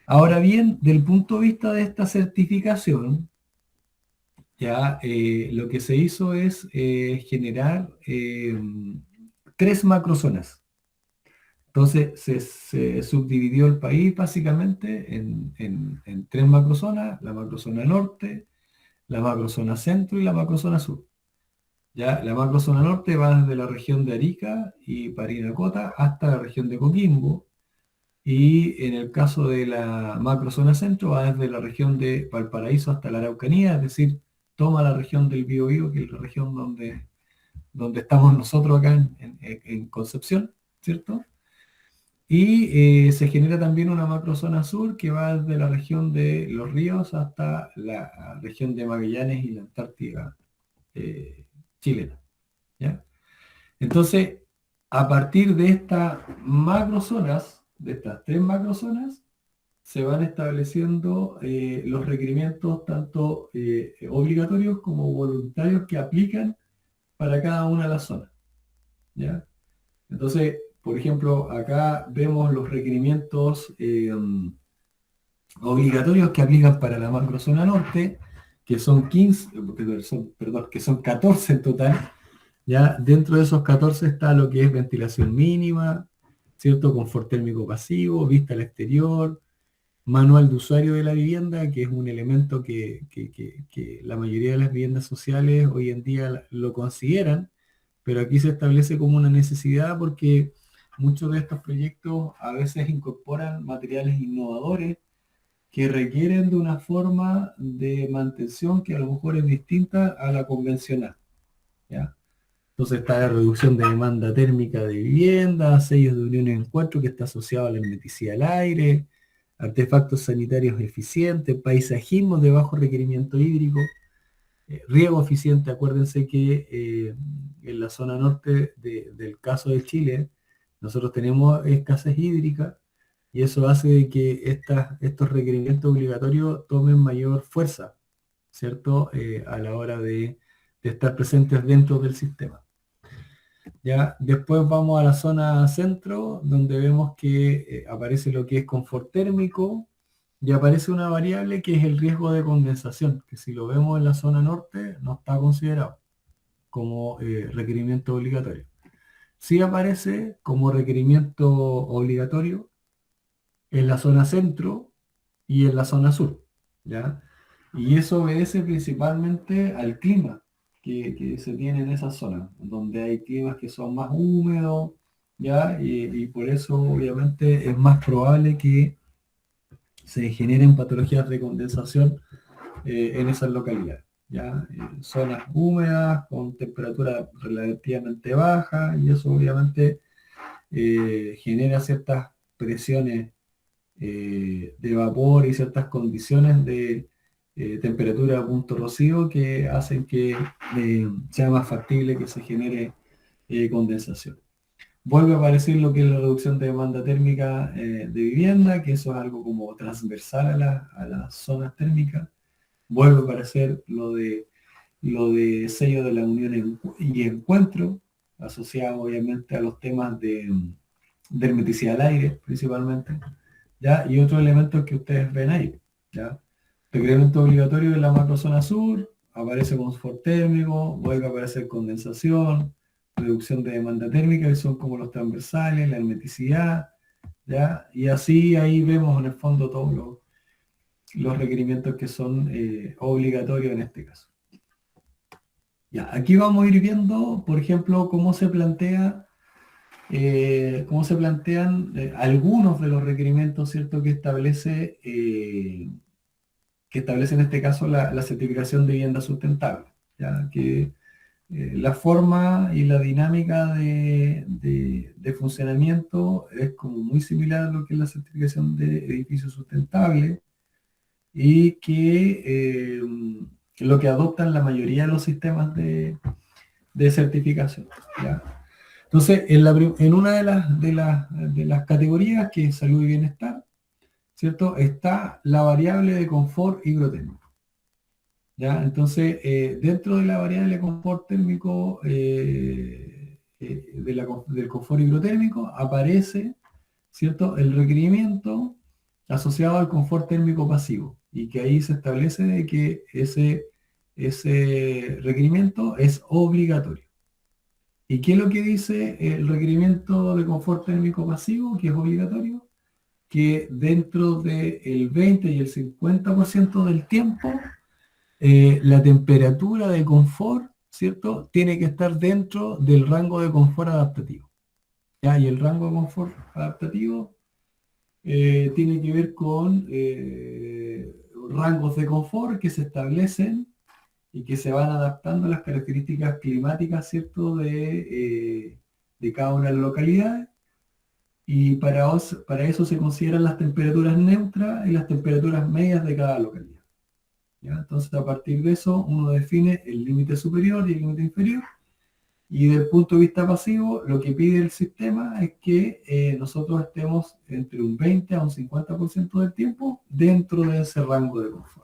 S2: Ahora bien, del punto de vista de esta certificación, ya lo que se hizo es generar 3 macrozonas. Entonces se subdividió el país básicamente en 3 macrozonas: la macrozona norte, la macrozona centro y la macrozona sur. Ya, la macrozona norte va desde la región de Arica y Parinacota hasta la región de Coquimbo, y en el caso de la macrozona centro va desde la región de Valparaíso hasta la Araucanía, es decir, toma la región del Biobío, que es la región donde estamos nosotros acá en Concepción, ¿cierto? Y se genera también una macrozona sur que va desde la región de Los Ríos hasta la región de Magallanes y la Antártida chilena, ¿ya? Entonces, a partir de estas macrozonas, de estas 3 macrozonas, se van estableciendo los requerimientos tanto obligatorios como voluntarios que aplican para cada una de las zonas, ¿ya? Entonces, por ejemplo, acá vemos los requerimientos obligatorios que aplican para la macrozona norte, que son 15, perdón, que son 14 en total. Ya dentro de esos 14 está lo que es ventilación mínima, ¿cierto? Confort térmico pasivo, vista al exterior, manual de usuario de la vivienda, que es un elemento que la mayoría de las viviendas sociales hoy en día lo consideran, pero aquí se establece como una necesidad porque muchos de estos proyectos a veces incorporan materiales innovadores que requieren de una forma de mantención que a lo mejor es distinta a la convencional, ¿ya? Entonces está la reducción de demanda térmica de vivienda, sellos de unión y encuentro que está asociado a la hermeticidad del aire, artefactos sanitarios eficientes, paisajismo de bajo requerimiento hídrico, riego eficiente. Acuérdense que en la zona norte del caso de Chile, nosotros tenemos escasez hídrica y eso hace de que estos requerimientos obligatorios tomen mayor fuerza, ¿cierto? A la hora de estar presentes dentro del sistema. Ya, después vamos a la zona centro, donde vemos que aparece lo que es confort térmico y aparece una variable que es el riesgo de condensación, que si lo vemos en la zona norte no está considerado como requerimiento obligatorio. Sí aparece como requerimiento obligatorio en la zona centro y en la zona sur, ¿ya? Y eso obedece principalmente al clima que se tiene en esa zona, donde hay climas que son más húmedos, ¿ya? Y por eso obviamente es más probable que se generen patologías de condensación en esas localidades, ¿ya? Zonas húmedas con temperatura relativamente baja y eso obviamente genera ciertas presiones de vapor y ciertas condiciones de temperatura a punto rocío que hacen que sea más factible que se genere condensación. Vuelve a aparecer lo que es la reducción de demanda térmica de vivienda, que eso es algo como transversal a las zonas térmicas. Vuelve a aparecer lo de sello de la unión y encuentro, asociado obviamente a los temas de hermeticidad al aire principalmente, ¿ya? Y otros elementos que ustedes ven ahí, ¿ya? Requerimiento obligatorio en la macrozona sur, aparece confort térmico, vuelve a aparecer condensación, reducción de demanda térmica, que son como los transversales, la hermeticidad, ¿ya? Y así ahí vemos en el fondo todos los requerimientos que son obligatorios en este caso. Ya, aquí vamos a ir viendo, por ejemplo, cómo se plantean algunos de los requerimientos, ¿cierto?, que establece en este caso la certificación de vivienda sustentable, ¿ya? Que la forma y la dinámica de funcionamiento es como muy similar a lo que es la certificación de edificios sustentables y que lo que adoptan la mayoría de los sistemas de certificación, ¿ya? Entonces, en una de las categorías que es salud y bienestar, ¿cierto? Está la variable de confort hidrotérmico, ¿ya? Entonces, dentro de la variable de confort térmico, del confort hidrotérmico, aparece, ¿cierto?, el requerimiento asociado al confort térmico pasivo, y que ahí se establece de que ese requerimiento es obligatorio. ¿Y qué es lo que dice el requerimiento de confort térmico pasivo, que es obligatorio? Que dentro del 20 y el 50% del tiempo, la temperatura de confort, ¿cierto?, tiene que estar dentro del rango de confort adaptativo, ¿ya? Y el rango de confort adaptativo tiene que ver con rangos de confort que se establecen y que se van adaptando a las características climáticas, ¿cierto?, de cada una de las localidades. Y para eso se consideran las temperaturas neutras y las temperaturas medias de cada localidad, ¿ya? Entonces, a partir de eso, uno define el límite superior y el límite inferior. Y desde el punto de vista pasivo, lo que pide el sistema es que nosotros estemos entre un 20 a un 50% del tiempo dentro de ese rango de confort.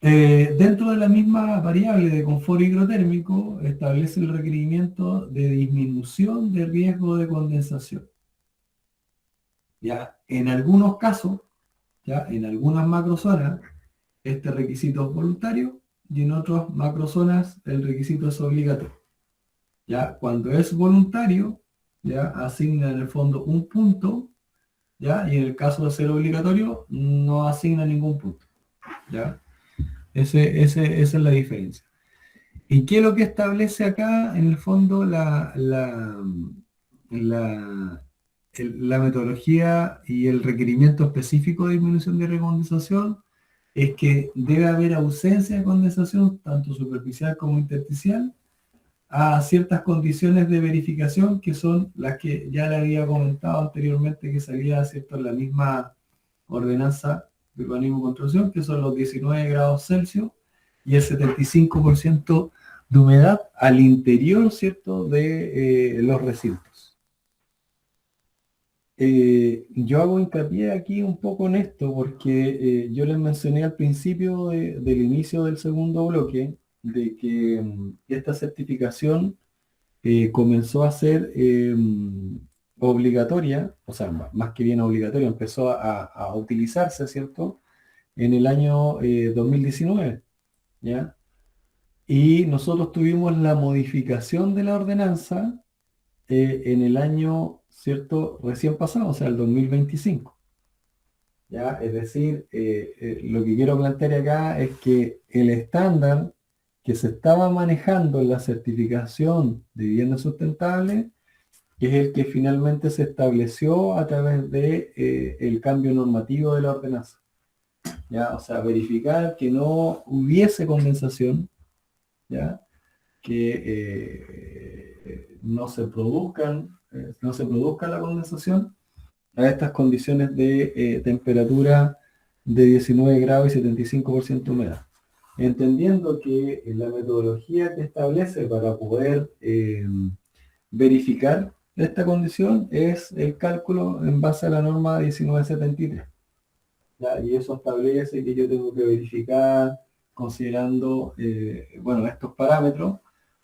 S2: Dentro de la misma variable de confort hidrotérmico, establece el requerimiento de disminución de riesgo de condensación. Ya, en algunos casos, ya, en algunas macrozonas, este requisito es voluntario y en otras macrozonas el requisito es obligatorio. Ya, cuando es voluntario, ya asigna en el fondo un punto, ya, y en el caso de ser obligatorio, no asigna ningún punto. ¿Ya? Esa es la diferencia. ¿Y qué es lo que establece acá? En el fondo, la metodología y el requerimiento específico de disminución de recondensación es que debe haber ausencia de condensación, tanto superficial como intersticial, a ciertas condiciones de verificación que son las que ya le había comentado anteriormente que salía, ¿cierto?, en la misma ordenanza de urbanismo y construcción, que son los 19 grados Celsius y el 75% de humedad al interior, ¿cierto?, de los recintos. Yo hago hincapié aquí un poco en esto porque yo les mencioné al principio del inicio del segundo bloque de que esta certificación comenzó a ser obligatoria, o sea, más que bien obligatoria, empezó a utilizarse, ¿cierto?, en el año 2019, ¿ya? Y nosotros tuvimos la modificación de la ordenanza en el año, ¿cierto?, recién pasado, o sea, el 2025. ¿Ya? Es decir, lo que quiero plantear acá es que el estándar que se estaba manejando en la certificación de vivienda sustentable es el que finalmente se estableció a través de el cambio normativo de la ordenanza. ¿Ya? O sea, verificar que no hubiese condensación, ¿ya? Que no se produzca la condensación a estas condiciones de temperatura de 19 grados y 75% humedad. Entendiendo que la metodología que establece para poder verificar esta condición es el cálculo en base a la norma 1973. ¿Ya? Y eso establece que yo tengo que verificar considerando bueno, estos parámetros,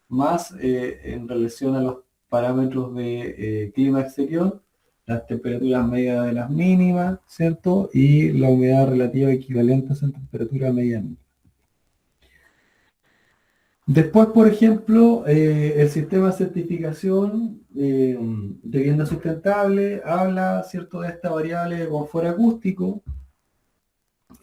S2: más en relación a los parámetros de clima exterior, las temperaturas medias de las mínimas, ¿cierto? Y la humedad relativa equivalente a esa temperatura media mínima. Después, por ejemplo, el sistema de certificación de vivienda sustentable habla, ¿cierto?, de esta variable de confort acústico,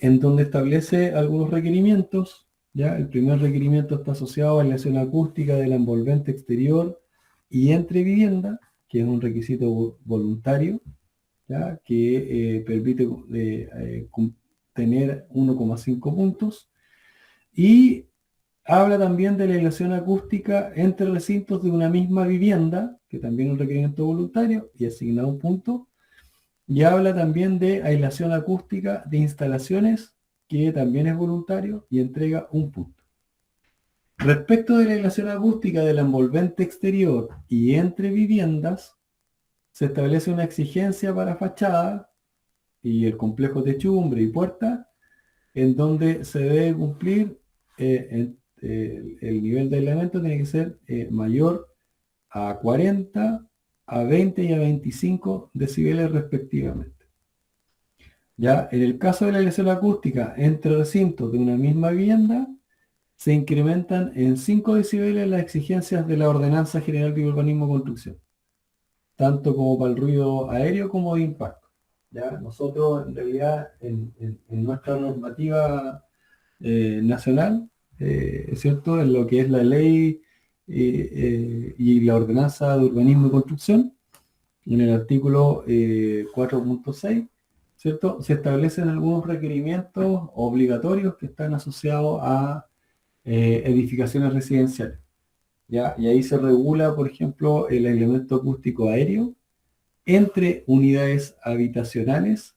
S2: en donde establece algunos requerimientos. ¿Ya? El primer requerimiento está asociado a la aislación acústica de la envolvente exterior y entre vivienda, que es un requisito voluntario, ¿ya?, que permite tener 1,5 puntos. Y habla también de la aislación acústica entre recintos de una misma vivienda, que también es un requerimiento voluntario, y asigna un punto. Y habla también de aislación acústica de instalaciones, que también es voluntario, y entrega un punto. Respecto de la aislación acústica de la envolvente exterior y entre viviendas, se establece una exigencia para fachada y el complejo techumbre y puerta, en donde se debe cumplir el nivel de aislamiento tiene que ser mayor a 40, a 20 y a 25 decibeles respectivamente. Ya, en el caso de la aislación acústica entre recintos de una misma vivienda, se incrementan en 5 decibeles las exigencias de la Ordenanza General de Urbanismo y Construcción, tanto como para el ruido aéreo como de impacto. ¿Ya? Nosotros, en realidad, en nuestra normativa nacional, ¿es cierto?, en lo que es la ley y la Ordenanza de Urbanismo y Construcción, en el artículo 4.6, ¿cierto?, se establecen algunos requerimientos obligatorios que están asociados a edificaciones residenciales. ¿Ya? Y ahí se regula, por ejemplo, el aislamiento acústico aéreo entre unidades habitacionales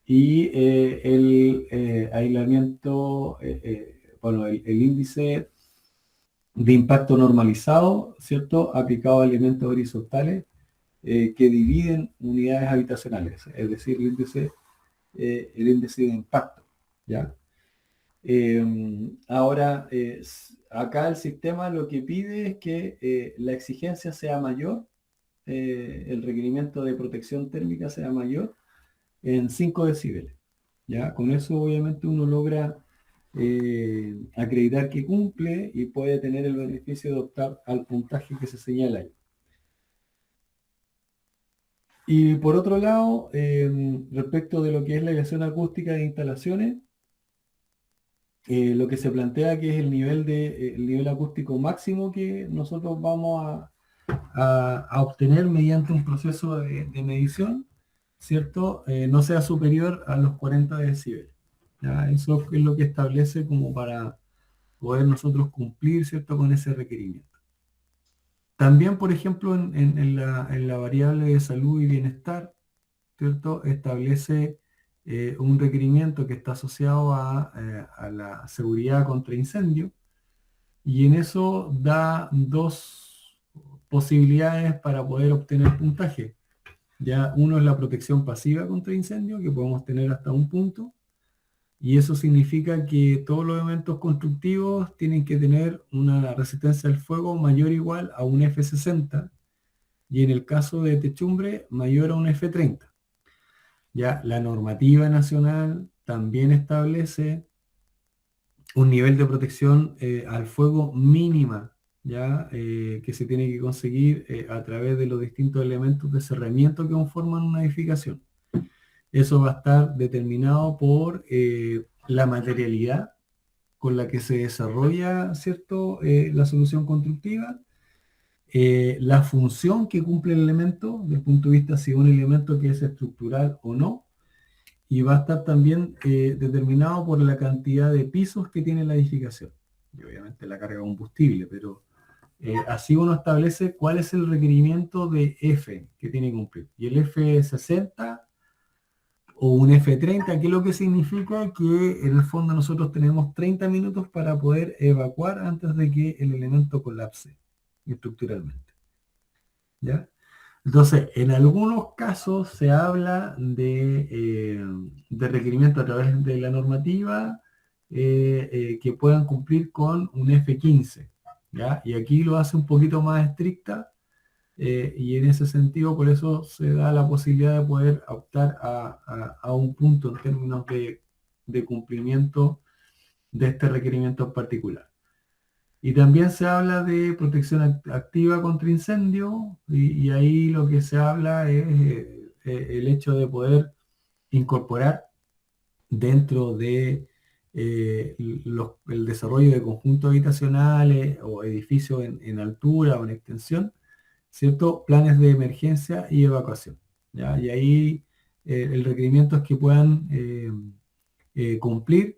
S2: y el aislamiento, bueno, el índice de impacto normalizado, ¿cierto?, aplicado a elementos horizontales que dividen unidades habitacionales, es decir, el índice de impacto, ¿ya? Ahora, acá el sistema lo que pide es que la exigencia sea mayor, el requerimiento de protección térmica sea mayor en 5 decibeles. ¿Ya? Con eso obviamente uno logra acreditar que cumple y puede tener el beneficio de optar al puntaje que se señala ahí. Y por otro lado, respecto de lo que es la aislación acústica de instalaciones, lo que se plantea que es el nivel acústico máximo que nosotros vamos a obtener mediante un proceso de medición, ¿cierto? No sea superior a los 40 decibeles. ¿Ya? Eso es lo que establece como para poder nosotros cumplir, ¿cierto?, con ese requerimiento. También, por ejemplo, en la variable de salud y bienestar, ¿cierto?, establece un requerimiento que está asociado a la seguridad contra incendio, y en eso da dos posibilidades para poder obtener puntaje. Ya uno es la protección pasiva contra incendio, que podemos tener hasta un punto, y eso significa que todos los elementos constructivos tienen que tener una resistencia al fuego mayor o igual a un F60, y en el caso de techumbre, mayor a un F30. Ya la normativa nacional también establece un nivel de protección al fuego mínima, ya que se tiene que conseguir a través de los distintos elementos de cerramiento que conforman una edificación. Eso va a estar determinado por la materialidad con la que se desarrolla, ¿cierto?, la solución constructiva, la función que cumple el elemento, desde el punto de vista si es un elemento que es estructural o no, y va a estar también determinado por la cantidad de pisos que tiene la edificación. Y obviamente la carga de combustible, pero así uno establece cuál es el requerimiento de F que tiene que cumplir. Y el F60 o un F30, ¿qué es lo que significa? Que en el fondo nosotros tenemos 30 minutos para poder evacuar antes de que el elemento colapse estructuralmente. ¿Ya? Entonces, en algunos casos se habla de requerimientos a través de la normativa que puedan cumplir con un F15, ¿ya? Y aquí lo hace un poquito más estricta, y en ese sentido, por eso se da la posibilidad de poder optar a un punto en términos de cumplimiento de este requerimiento en particular. Y también se habla de protección activa contra incendio, y ahí lo que se habla es el hecho de poder incorporar dentro de el desarrollo de conjuntos habitacionales o edificios en altura o en extensión, ¿cierto?, planes de emergencia y evacuación. ¿Ya? Y ahí el requerimiento es que puedan cumplir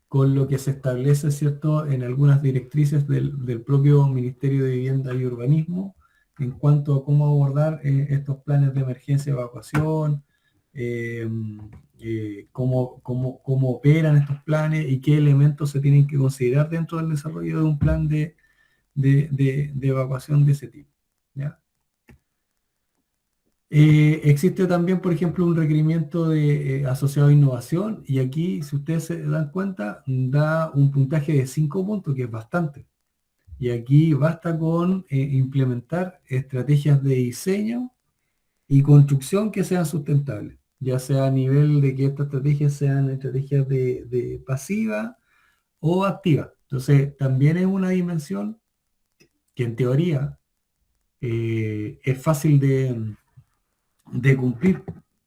S2: con lo que se establece, ¿cierto?, en algunas directrices del propio Ministerio de Vivienda y Urbanismo en cuanto a cómo abordar estos planes de emergencia y evacuación, eh, cómo operan estos planes y qué elementos se tienen que considerar dentro del desarrollo de un plan de evacuación de ese tipo. ¿Ya? Existe también, por ejemplo, un requerimiento asociado a innovación, y aquí, si ustedes se dan cuenta, da un puntaje de 5 puntos, que es bastante. Y aquí basta con implementar estrategias de diseño y construcción que sean sustentables, ya sea a nivel de que estas estrategias sean estrategias de pasiva o activa. Entonces, también es una dimensión que en teoría es fácil de cumplir,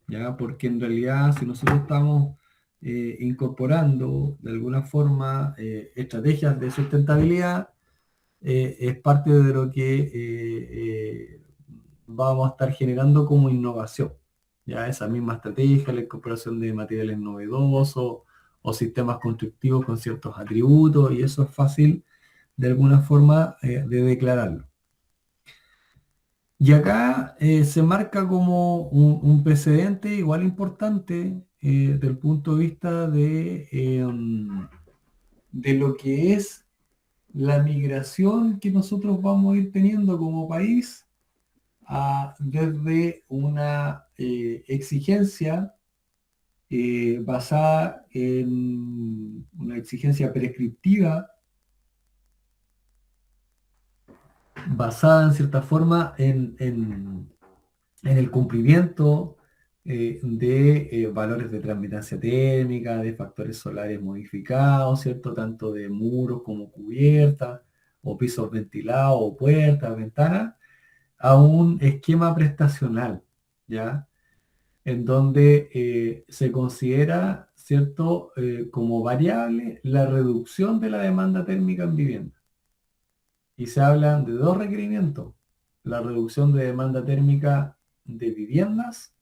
S2: ¿ya? Porque en realidad si nosotros estamos incorporando de alguna forma estrategias de sustentabilidad, es parte de lo que vamos a estar generando como innovación, ¿ya? Esa misma estrategia, la incorporación de materiales novedosos o sistemas constructivos con ciertos atributos, y eso es fácil de alguna forma de declararlo. Y acá se marca como un precedente igual importante desde el punto de vista de lo que es la migración que nosotros vamos a ir teniendo como país desde una exigencia basada en una exigencia prescriptiva, basada en cierta forma en el cumplimiento de valores de transmitancia térmica, de factores solares modificados, ¿cierto? Tanto de muros como cubiertas, o pisos ventilados, o puertas, ventanas, a un esquema prestacional, ¿ya? En donde se considera, ¿cierto?, como variable la reducción de la demanda térmica en vivienda. Y se hablan de dos requerimientos: la reducción de demanda térmica de viviendas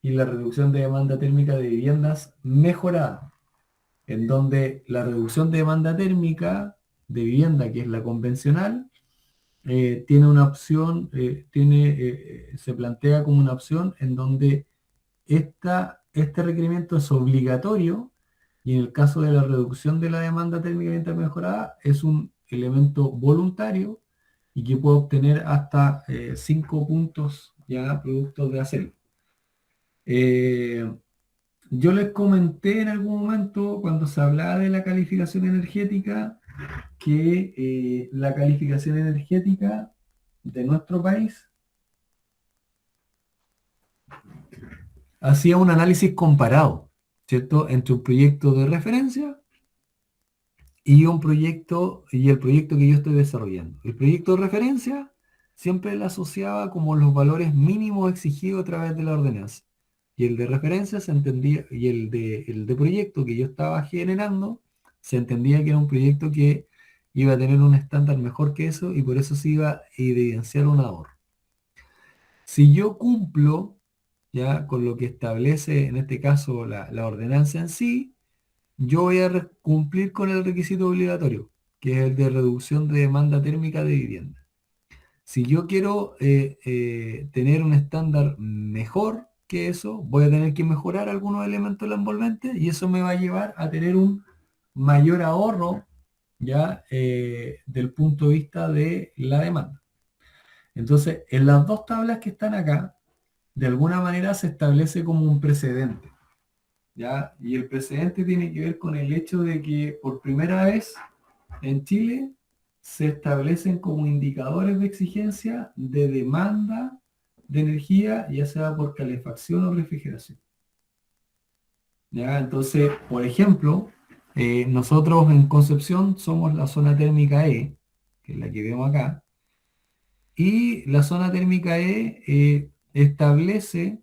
S2: y la reducción de demanda térmica de viviendas mejorada, en donde la reducción de demanda térmica de vivienda, que es la convencional, tiene una opción, se plantea como una opción en donde este requerimiento es obligatorio y en el caso de la reducción de la demanda térmicamente mejorada es un elemento voluntario y que puede obtener hasta 5 puntos ya productos de hacerlo. Yo les comenté en algún momento cuando se hablaba de la calificación energética que la calificación energética de nuestro país hacía un análisis comparado, ¿cierto? Entre un proyecto de referencia y el proyecto que yo estoy desarrollando. El proyecto de referencia siempre lo asociaba como los valores mínimos exigidos a través de la ordenanza. Y el de referencia se entendía, y el de proyecto que yo estaba generando, se entendía que era un proyecto que iba a tener un estándar mejor que eso y por eso se iba a evidenciar un ahorro. Si yo cumplo ya con lo que establece en este caso la ordenanza en sí, yo voy a cumplir con el requisito obligatorio, que es el de reducción de demanda térmica de vivienda. Si yo quiero tener un estándar mejor que eso, voy a tener que mejorar algunos elementos de la envolvente y eso me va a llevar a tener un mayor ahorro ya del punto de vista de la demanda. Entonces, en las dos tablas que están acá, de alguna manera se establece como un precedente, ¿ya? Y el precedente tiene que ver con el hecho de que por primera vez en Chile se establecen como indicadores de exigencia de demanda de energía, ya sea por calefacción o refrigeración. ¿Ya? Entonces, por ejemplo, nosotros en Concepción somos la zona térmica E, que es la que vemos acá, y la zona térmica E establece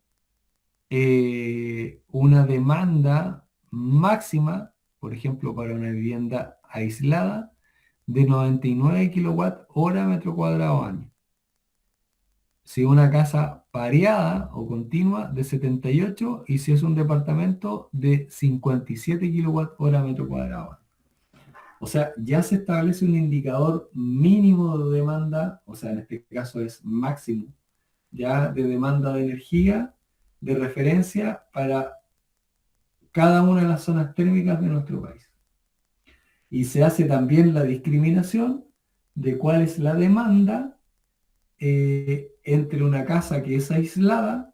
S2: una demanda máxima, por ejemplo, para una vivienda aislada, de 99 kWh metro cuadrado año. Si una casa pareada o continua, de 78, y si es un departamento, de 57 kWh metro cuadrado año. O sea, ya se establece un indicador mínimo de demanda, o sea, en este caso es máximo, ya de demanda de energía de referencia para cada una de las zonas térmicas de nuestro país. Y se hace también la discriminación de cuál es la demanda entre una casa que es aislada.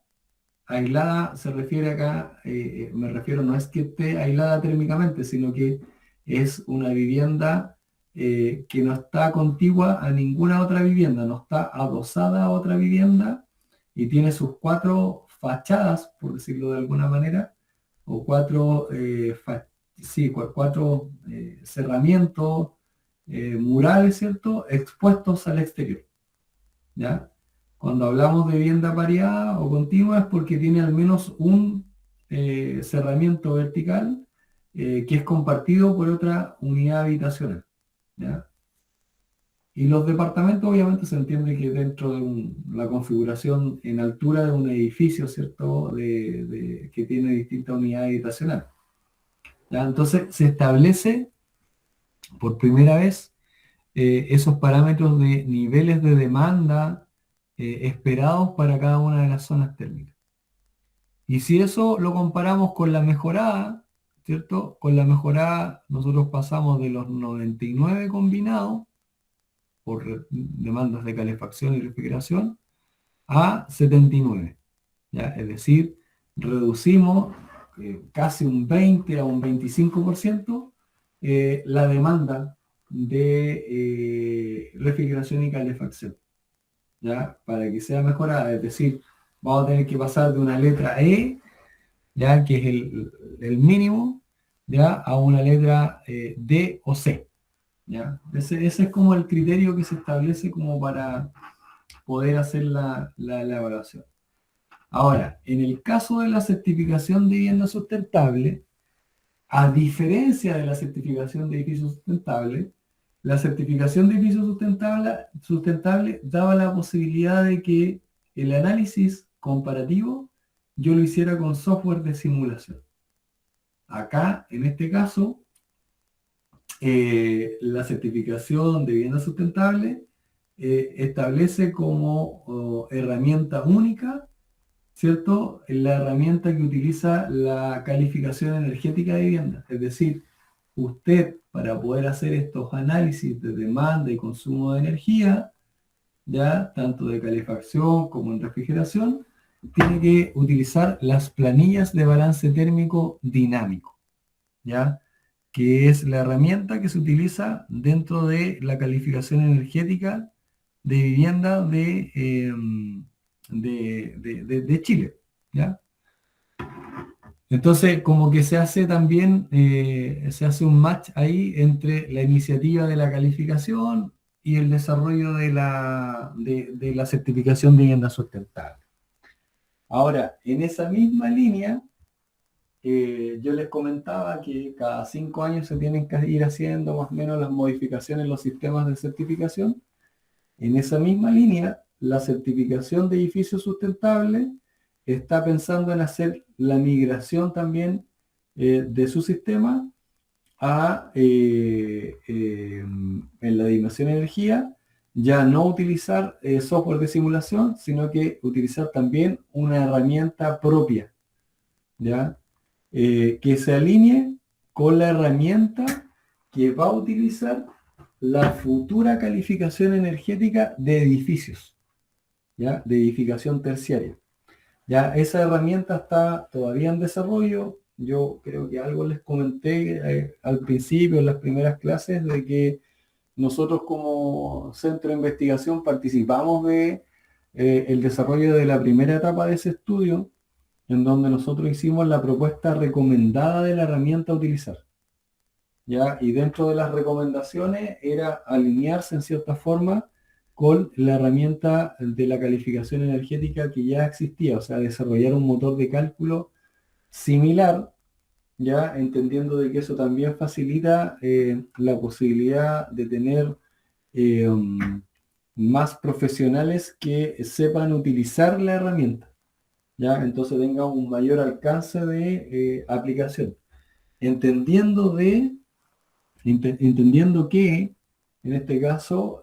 S2: Aislada se refiere acá, me refiero, no es que esté aislada térmicamente, sino que es una vivienda que no está contigua a ninguna otra vivienda, no está adosada a otra vivienda y tiene sus 4 fachadas, por decirlo de alguna manera, o 4 cerramientos murales, ¿cierto?, expuestos al exterior, ¿ya? Cuando hablamos de vivienda pareada o continua es porque tiene al menos un cerramiento vertical que es compartido por otra unidad habitacional, ¿ya? Y los departamentos obviamente se entiende que dentro de la configuración en altura de un edificio, ¿cierto?, que tiene distintas unidades habitacionales. ¿Ya? Entonces se establece por primera vez esos parámetros de niveles de demanda esperados para cada una de las zonas térmicas. Y si eso lo comparamos con la mejorada, ¿cierto? Con la mejorada nosotros pasamos de los 99 combinados por demandas de calefacción y refrigeración a 79. ¿Ya? Es decir, reducimos casi un 20 a un 25% la demanda de refrigeración y calefacción, ¿ya? Para que sea mejorada, es decir, vamos a tener que pasar de una letra E, ¿ya?, que es el mínimo, ¿ya?, a una letra D o C, ¿ya? Ese es como el criterio que se establece como para poder hacer la evaluación. Ahora, en el caso de la certificación de vivienda sustentable, a diferencia de la certificación de edificio sustentable, La certificación de edificio sustentable daba la posibilidad de que el análisis comparativo yo lo hiciera con software de simulación. Acá, en este caso, la certificación de vivienda sustentable establece como herramienta única, ¿cierto? La herramienta que utiliza la calificación energética de vivienda. Es decir, usted, para poder hacer estos análisis de demanda y consumo de energía, ya tanto de calefacción como en refrigeración, tiene que utilizar las planillas de balance térmico dinámico, ¿ya? Que es la herramienta que se utiliza dentro de la calificación energética de vivienda de Chile, ¿ya? Entonces, como que se hace también, se hace un match ahí entre la iniciativa de la calificación y el desarrollo de la certificación de vivienda sustentable. Ahora, en esa misma línea, yo les comentaba que cada 5 años se tienen que ir haciendo más o menos las modificaciones en los sistemas de certificación. En esa misma línea, la certificación de edificios sustentables está pensando en hacer la migración también de su sistema en la dimensión de energía, ya no utilizar software de simulación, sino que utilizar también una herramienta propia, ¿ya? Que se alinee con la herramienta que va a utilizar la futura calificación energética de edificios, ¿ya? De edificación terciaria. Ya esa herramienta está todavía en desarrollo. Yo creo que algo les comenté al principio, en las primeras clases, de que nosotros como centro de investigación participamos de el desarrollo de la primera etapa de ese estudio, en donde nosotros hicimos la propuesta recomendada de la herramienta a utilizar, ¿ya? Y dentro de las recomendaciones era alinearse en cierta forma con la herramienta de la calificación energética que ya existía, o sea, desarrollar un motor de cálculo similar, ya entendiendo de que eso también facilita la posibilidad de tener más profesionales que sepan utilizar la herramienta, ya entonces tenga un mayor alcance de aplicación, entendiendo que en este caso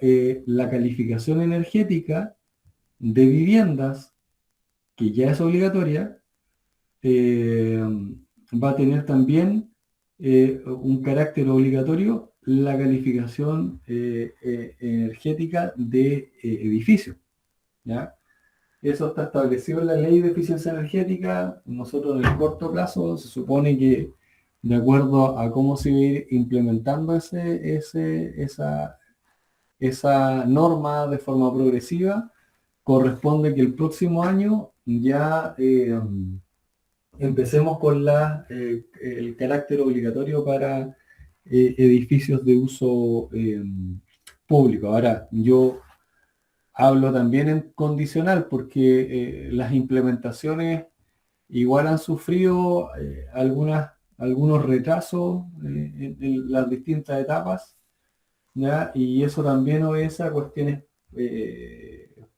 S2: la calificación energética de viviendas, que ya es obligatoria, va a tener también un carácter obligatorio la calificación energética de edificios, ¿ya? Eso está establecido en la ley de eficiencia energética. Nosotros en el corto plazo se supone que, de acuerdo a cómo se va a ir implementando esa norma de forma progresiva, corresponde que el próximo año ya empecemos con el carácter obligatorio para edificios de uso público. Ahora, yo hablo también en condicional porque las implementaciones igual han sufrido algunos retrasos en las distintas etapas, ¿ya? Y eso también obedece a cuestiones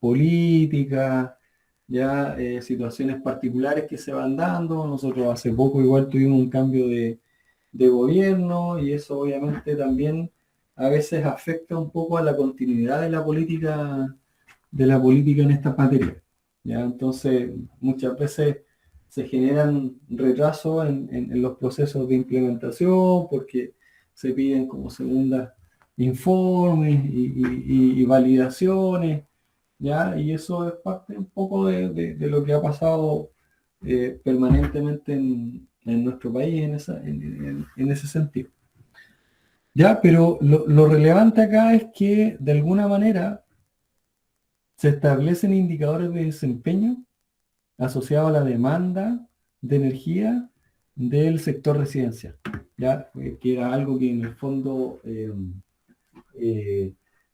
S2: políticas, ya situaciones particulares que se van dando. Nosotros hace poco igual tuvimos un cambio de gobierno y eso obviamente también a veces afecta un poco a la continuidad de la política en estas materias, ¿ya? Entonces muchas veces se generan retrasos en los procesos de implementación porque se piden como segundas informes y validaciones, ¿ya? Y eso es parte un poco de lo que ha pasado permanentemente en nuestro país en ese sentido. ¿Ya? Pero lo relevante acá es que de alguna manera se establecen indicadores de desempeño asociados a la demanda de energía del sector residencial, ¿ya? Que era algo que en el fondo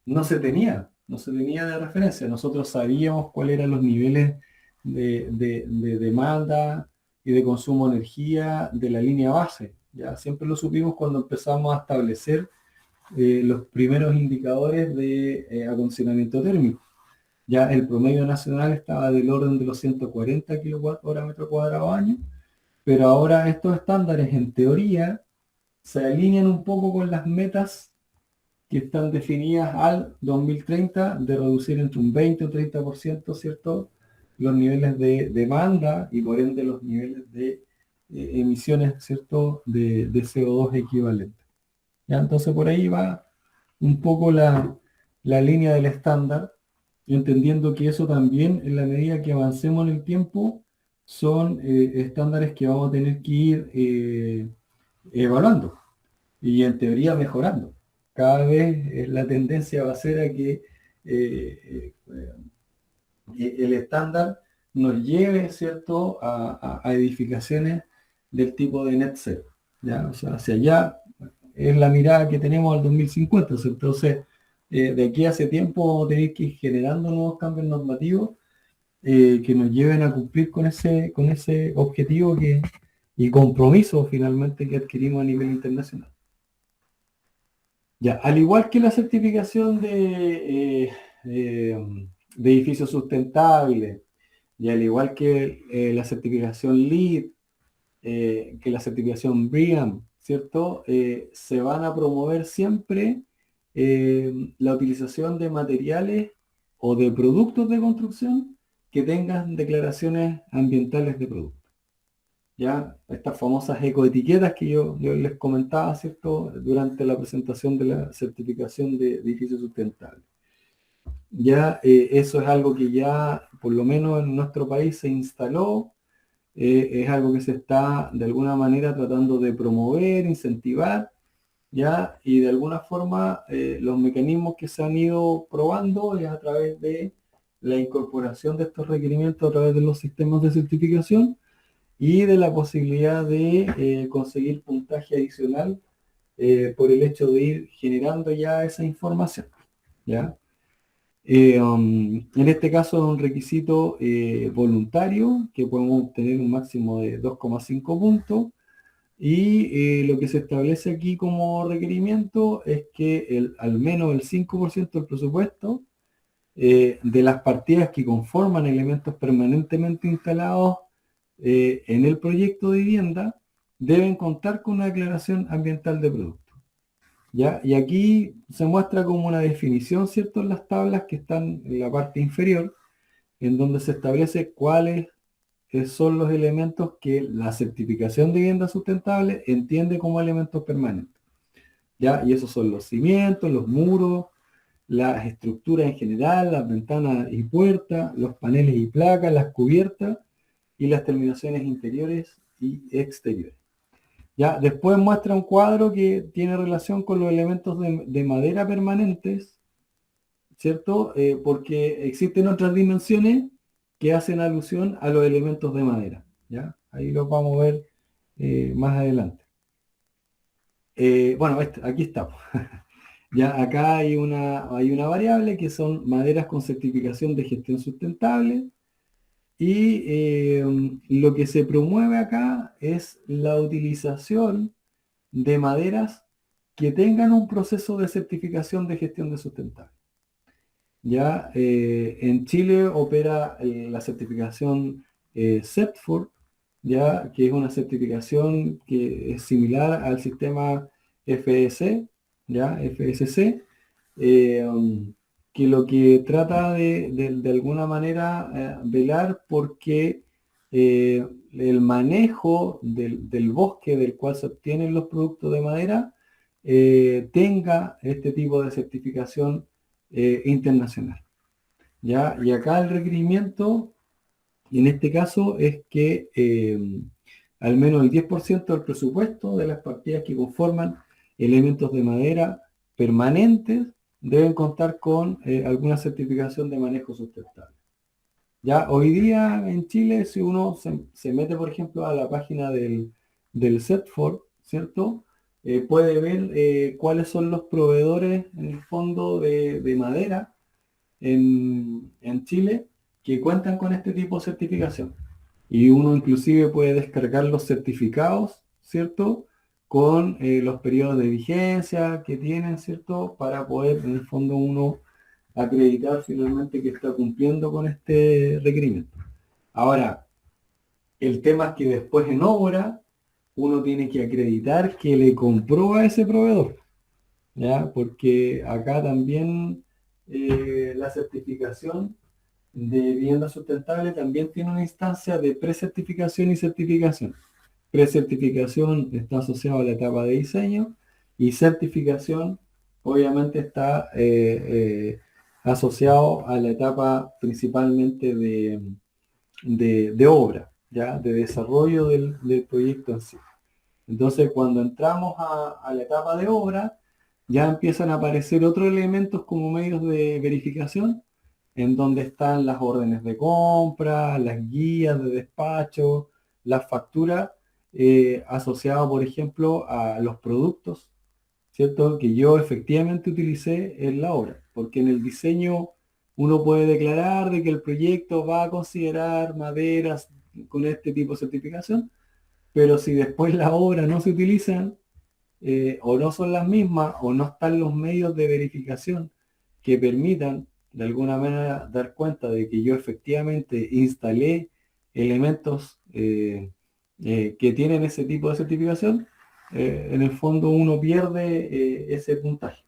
S2: no se tenía de referencia. Nosotros sabíamos cuáles eran los niveles de demanda y de consumo de energía de la línea base, ¿ya? Siempre lo supimos cuando empezamos a establecer los primeros indicadores de acondicionamiento térmico. Ya el promedio nacional estaba del orden de los 140 kWh metro cuadrado año, pero ahora estos estándares en teoría se alinean un poco con las metas que están definidas al 2030 de reducir entre un 20 o 30%, ¿cierto?, los niveles de demanda y por ende los niveles de emisiones, ¿cierto?, de CO2 equivalentes. ¿Ya? Entonces por ahí va un poco la línea del estándar, entendiendo que eso también, en la medida que avancemos en el tiempo, son estándares que vamos a tener que ir evaluando y en teoría mejorando. Cada vez la tendencia va a ser a que el estándar nos lleve, ¿cierto?, a edificaciones del tipo de net zero, ¿ya? O sea, hacia allá es la mirada que tenemos al 2050. Entonces, de aquí a ese tiempo vamos a tener que ir generando nuevos cambios normativos que nos lleven a cumplir con ese objetivo y compromiso finalmente que adquirimos a nivel internacional. Ya, al igual que la certificación de edificios sustentables, y al igual que la certificación LEED, que la certificación BREEAM, ¿cierto? Se van a promover siempre la utilización de materiales o de productos de construcción que tengan declaraciones ambientales de producto. Ya, estas famosas ecoetiquetas que yo les comentaba, ¿cierto?, durante la presentación de la certificación de edificios sustentables. Ya, eso es algo que ya, por lo menos en nuestro país, se instaló, es algo que se está de alguna manera tratando de promover, incentivar, ya, y de alguna forma los mecanismos que se han ido probando es a través de la incorporación de estos requerimientos a través de los sistemas de certificación y de la posibilidad de conseguir puntaje adicional por el hecho de ir generando ya esa información, ¿ya? En este caso es un requisito voluntario que podemos obtener un máximo de 2,5 puntos y lo que se establece aquí como requerimiento es que al menos el 5% del presupuesto de las partidas que conforman elementos permanentemente instalados en el proyecto de vivienda deben contar con una declaración ambiental de producto. ¿Ya? Y aquí se muestra como una definición, ¿cierto?, en las tablas que están en la parte inferior, en donde se establece cuáles son los elementos que la certificación de vivienda sustentable entiende como elementos permanentes. ¿Ya? Y esos son los cimientos, los muros, las estructuras en general, las ventanas y puertas, los paneles y placas, las cubiertas y las terminaciones interiores y exteriores. Ya, después muestra un cuadro que tiene relación con los elementos de madera permanentes, ¿cierto? Porque existen otras dimensiones que hacen alusión a los elementos de madera, ¿ya? Ahí los vamos a ver más adelante. Bueno, aquí está. Ya acá hay una variable que son maderas con certificación de gestión sustentable y lo que se promueve acá es la utilización de maderas que tengan un proceso de certificación de gestión de sustentable. Ya en Chile opera la certificación CEPFOR, ya que es una certificación que es similar al sistema FSC, ya FSC, que lo que trata de alguna manera velar porque el manejo del bosque del cual se obtienen los productos de madera tenga este tipo de certificación internacional. ¿Ya? Y acá el requerimiento, en este caso, es que al menos el 10% del presupuesto de las partidas que conforman elementos de madera permanentes deben contar con alguna certificación de manejo sustentable. Ya hoy día en Chile, si uno se mete, por ejemplo, a la página del CEPFOR, ¿cierto? Puede ver cuáles son los proveedores, en el fondo, de madera en Chile que cuentan con este tipo de certificación. Y uno inclusive puede descargar los certificados, ¿cierto?, con los periodos de vigencia que tienen, ¿cierto? Para poder, en el fondo, uno acreditar finalmente que está cumpliendo con este requerimiento. Ahora, el tema es que después en obra, uno tiene que acreditar que le compró a ese proveedor, ¿ya? Porque acá también la certificación de vivienda sustentable también tiene una instancia de precertificación y certificación. Precertificación está asociado a la etapa de diseño y certificación obviamente está asociado a la etapa principalmente de obra, ¿ya? De desarrollo del proyecto en sí. Entonces, cuando entramos a la etapa de obra, ya empiezan a aparecer otros elementos como medios de verificación, en donde están las órdenes de compra, las guías de despacho, las facturas asociadas, por ejemplo, a los productos, ¿cierto? Que yo efectivamente utilicé en la obra, porque en el diseño uno puede declarar de que el proyecto va a considerar maderas con este tipo de certificación, pero si después la obra no se utiliza, o no son las mismas, o no están los medios de verificación que permitan de alguna manera dar cuenta de que yo efectivamente instalé elementos que tienen ese tipo de certificación, en el fondo uno pierde ese puntaje.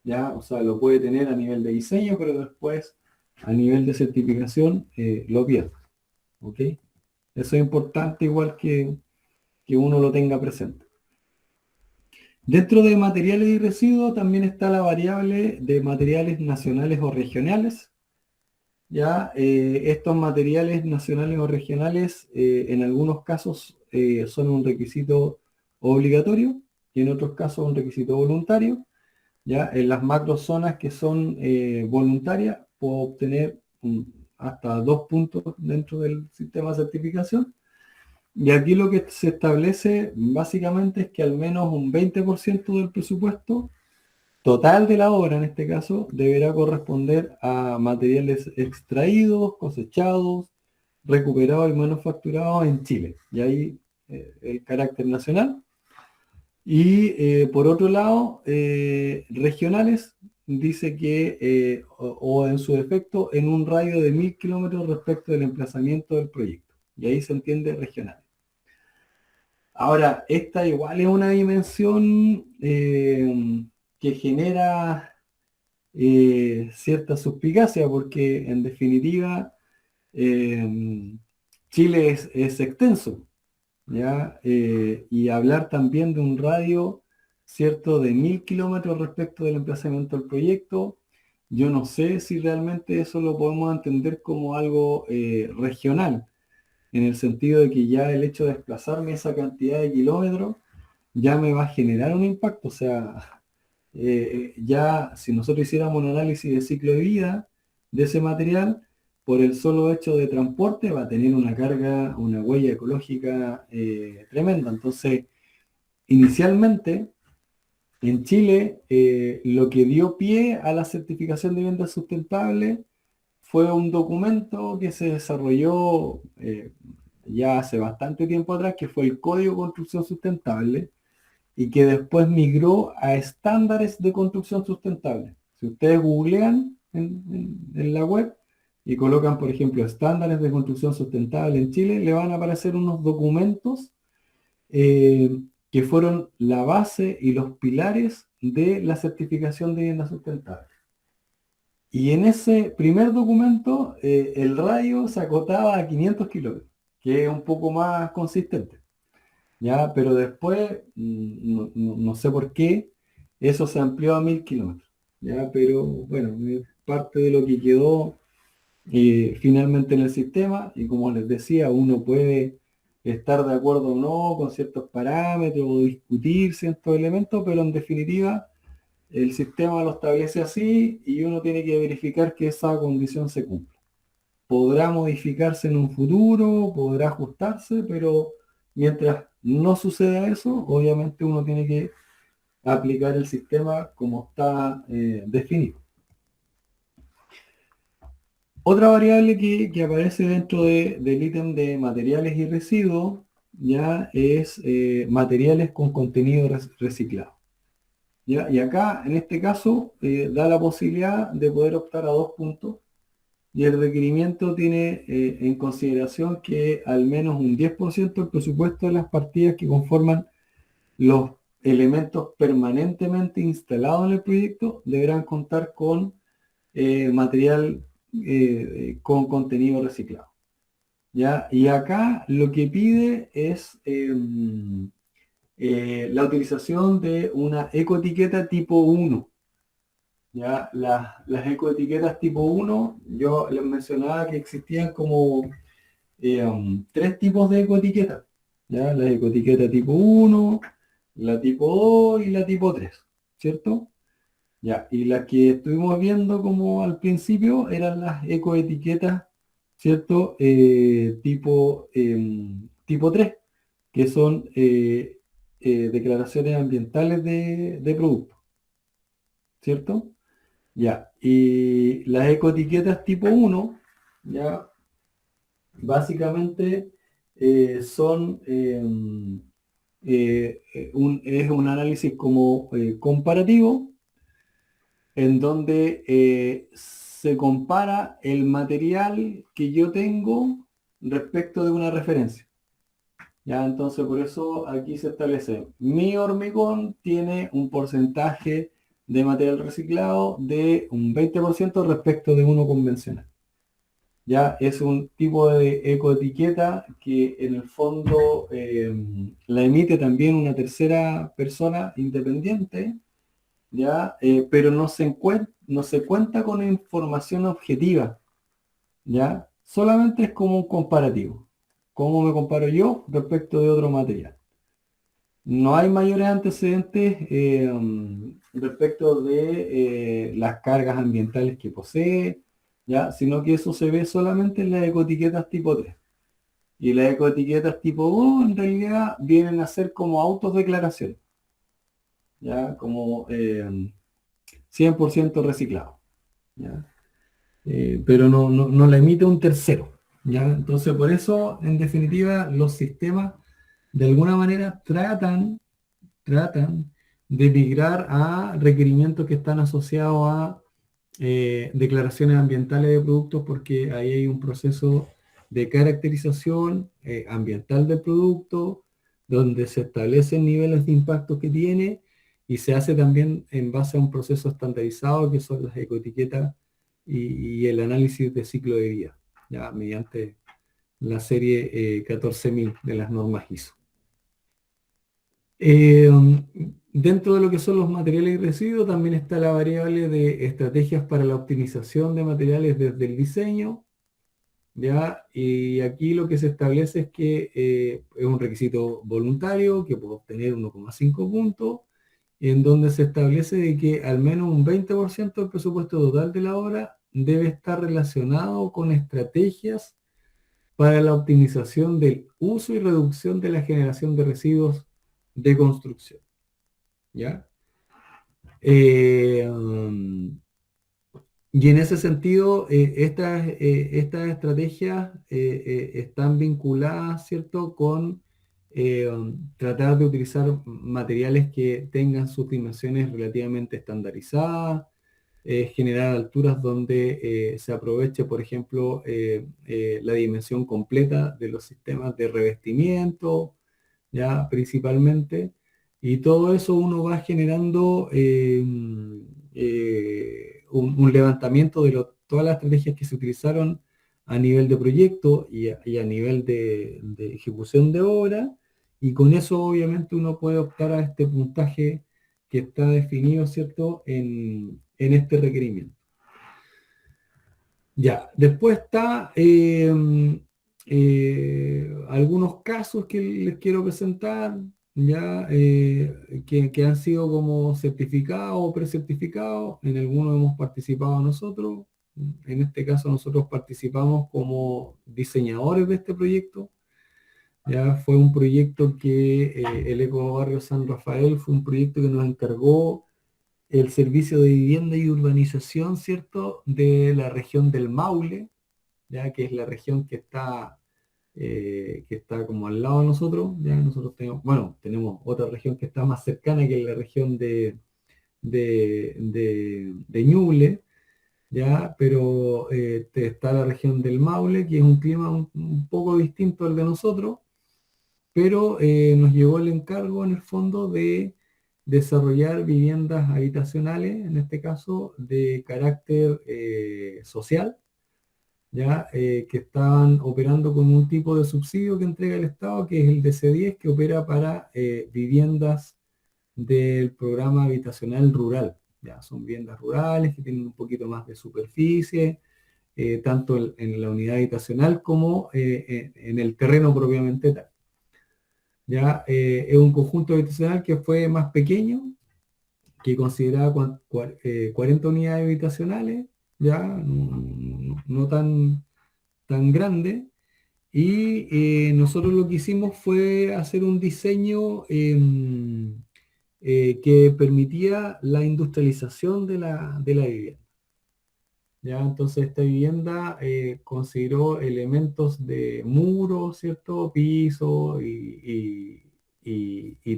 S2: ¿Ya? O sea, lo puede tener a nivel de diseño, pero después a nivel de certificación lo pierde. ¿Ok? Eso es importante igual que uno lo tenga presente. Dentro de materiales y residuos también está la variable de materiales nacionales o regionales. Ya, estos materiales nacionales o regionales en algunos casos son un requisito obligatorio y en otros casos un requisito voluntario. Ya, en las macrozonas que son voluntarias puedo obtener hasta 2 puntos dentro del sistema de certificación. Y aquí lo que se establece básicamente es que al menos un 20% del presupuesto total de la obra, en este caso, deberá corresponder a materiales extraídos, cosechados, recuperados y manufacturados en Chile. Y ahí el carácter nacional. Y por otro lado, regionales, dice que, o en su defecto, en un radio de 1000 kilómetros respecto del emplazamiento del proyecto. Y ahí se entiende regional. Ahora, esta igual es una dimensión que genera cierta suspicacia, porque en definitiva Chile es extenso, ¿ya? Y hablar también de un radio, ¿cierto?, de 1000 kilómetros respecto del emplazamiento del proyecto, yo no sé si realmente eso lo podemos entender como algo regional, en el sentido de que ya el hecho de desplazarme esa cantidad de kilómetros ya me va a generar un impacto. O sea, ya si nosotros hiciéramos un análisis de ciclo de vida de ese material, por el solo hecho de transporte va a tener una carga, una huella ecológica tremenda. Entonces, inicialmente, en Chile, lo que dio pie a la certificación de vivienda sustentable fue un documento que se desarrolló ya hace bastante tiempo atrás, que fue el Código de Construcción Sustentable, y que después migró a estándares de construcción sustentable. Si ustedes googlean en la web y colocan, por ejemplo, estándares de construcción sustentable en Chile, le van a aparecer unos documentos que fueron la base y los pilares de la certificación de vivienda sustentable. Y en ese primer documento, el radio se acotaba a 500 kilómetros, que es un poco más consistente. ¿Ya? Pero después, no sé por qué, eso se amplió a 1000 kilómetros. ¿Ya? Pero bueno, es parte de lo que quedó finalmente en el sistema. Y como les decía, uno puede estar de acuerdo o no con ciertos parámetros o discutir ciertos elementos, pero en definitiva el sistema lo establece así y uno tiene que verificar que esa condición se cumple. Podrá modificarse en un futuro, podrá ajustarse, pero mientras no suceda eso, obviamente uno tiene que aplicar el sistema como está definido. Otra variable que aparece dentro del ítem de materiales y residuos ya es materiales con contenido reciclado. ¿Ya? Y acá, en este caso, da la posibilidad de poder optar a 2 puntos. Y el requerimiento tiene en consideración que al menos un 10% del presupuesto de las partidas que conforman los elementos permanentemente instalados en el proyecto deberán contar con material con contenido reciclado. ¿Ya? Y acá lo que pide es la utilización de una ecoetiqueta tipo 1. ¿Ya? Las ecoetiquetas tipo 1, yo les mencionaba que existían como 3 tipos de ecoetiquetas. ¿Ya? La ecoetiqueta tipo 1, la tipo 2 y la tipo 3, ¿cierto? Ya, y las que estuvimos viendo como al principio eran las ecoetiquetas, ¿cierto? Tipo 3, que son declaraciones ambientales de producto, ¿cierto? Ya, y las ecoetiquetas tipo 1, ya, básicamente son es un análisis como comparativo, en donde se compara el material que yo tengo respecto de una referencia. Ya, entonces por eso aquí se establece, mi hormigón tiene un porcentaje de material reciclado de un 20% respecto de uno convencional. Ya es un tipo de ecoetiqueta que en el fondo la emite también una tercera persona independiente, ¿ya? Pero no se cuenta con información objetiva, ¿ya? Solamente es como un comparativo. ¿Cómo me comparo yo respecto de otro material? No hay mayores antecedentes respecto de las cargas ambientales que posee, ¿ya? Sino que eso se ve solamente en las ecoetiquetas tipo 3. Y las ecoetiquetas tipo 2 en realidad vienen a ser como autodeclaraciones, ¿ya? Como 100% reciclado, ¿ya? Pero no la emite un tercero, ¿ya? Entonces, por eso, en definitiva, los sistemas de alguna manera tratan de migrar a requerimientos que están asociados a declaraciones ambientales de productos, porque ahí hay un proceso de caracterización ambiental del producto, donde se establecen niveles de impacto que tiene y se hace también en base a un proceso estandarizado que son las ecoetiquetas y el análisis de ciclo de vida, ya mediante la serie 14.000 de las normas ISO. Eh, Dentro de lo que son los materiales y residuos también está la variable de estrategias para la optimización de materiales desde el diseño, ¿ya? Y aquí lo que se establece es que es un requisito voluntario que puede obtener 1,5 puntos, en donde se establece de que al menos un 20% del presupuesto total de la obra debe estar relacionado con estrategias para la optimización del uso y reducción de la generación de residuos de construcción, ¿ya? Y en ese sentido, estas estrategias están vinculadas, ¿cierto?, con tratar de utilizar materiales que tengan sus dimensiones relativamente estandarizadas, generar alturas donde se aproveche, por ejemplo, la dimensión completa de los sistemas de revestimiento, ya principalmente, y todo eso uno va generando un levantamiento de todas las estrategias que se utilizaron a nivel de proyecto y a nivel de ejecución de obra, y con eso obviamente uno puede optar a este puntaje que está definido, ¿cierto?, en este requerimiento. Ya, después está algunos casos que les quiero presentar, ya que han sido como certificados o precertificados. En algunos hemos participado nosotros. En este caso nosotros participamos como diseñadores de este proyecto. Ya fue un proyecto que el Eco Barrio San Rafael fue un proyecto que nos encargó el Servicio de Vivienda y Urbanización, ¿cierto?, de la región del Maule, ya que es la región que está que está como al lado de nosotros. Ya nosotros tenemos, bueno, tenemos otra región que está más cercana, que es la región de Ñuble, ya, pero está la región del Maule, que es un clima un poco distinto al de nosotros, pero nos llegó el encargo en el fondo de desarrollar viviendas habitacionales, en este caso de carácter social, ya que estaban operando con un tipo de subsidio que entrega el Estado, que es el DC-10, que opera para viviendas del programa habitacional rural. Ya son viviendas rurales que tienen un poquito más de superficie, tanto en la unidad habitacional como en el terreno propiamente tal. Ya es un conjunto habitacional que fue más pequeño, que consideraba 40 unidades habitacionales, ya no tan grande. Y nosotros lo que hicimos fue hacer un diseño que permitía la industrialización de la vivienda. ¿Ya? Entonces esta vivienda consideró elementos de muro, ¿cierto? Piso y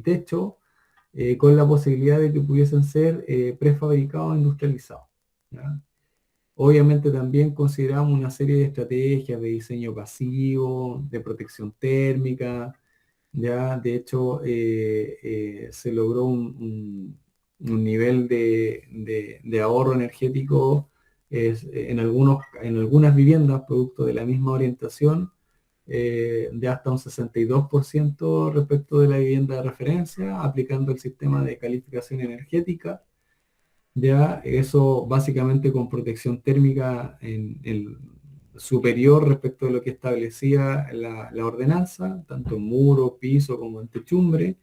S2: techo, con la posibilidad de que pudiesen ser prefabricados e industrializados. ¿Ya? Obviamente también consideramos una serie de estrategias de diseño pasivo, de protección térmica, ya de hecho se logró un nivel de ahorro energético en algunas viviendas, producto de la misma orientación, de hasta un 62% respecto de la vivienda de referencia, aplicando el sistema de calificación energética. Ya eso básicamente con protección térmica superior respecto de lo que establecía la ordenanza, tanto en muro, piso como en techumbre.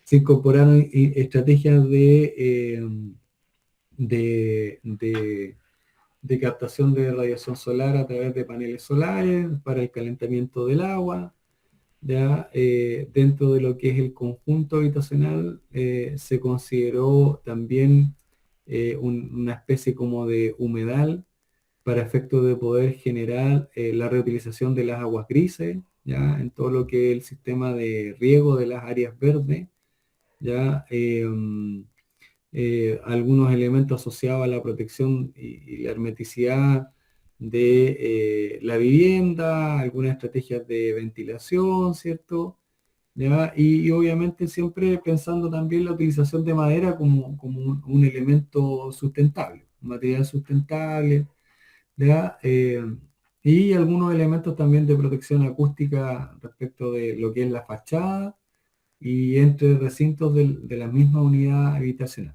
S2: Se incorporaron estrategias de, de- de captación de radiación solar a través de paneles solares para el calentamiento del agua. Ya dentro de lo que es el conjunto habitacional se consideró también una especie como de humedal para efecto de poder generar la reutilización de las aguas grises, ya en todo lo que es el sistema de riego de las áreas verdes, ya algunos elementos asociados a la protección y la hermeticidad de la vivienda, algunas estrategias de ventilación, ¿cierto? ¿Ya? Y obviamente siempre pensando también la utilización de madera como un elemento sustentable, un material sustentable, ¿ya? Y algunos elementos también de protección acústica respecto de lo que es la fachada y entre recintos de la misma unidad habitacional.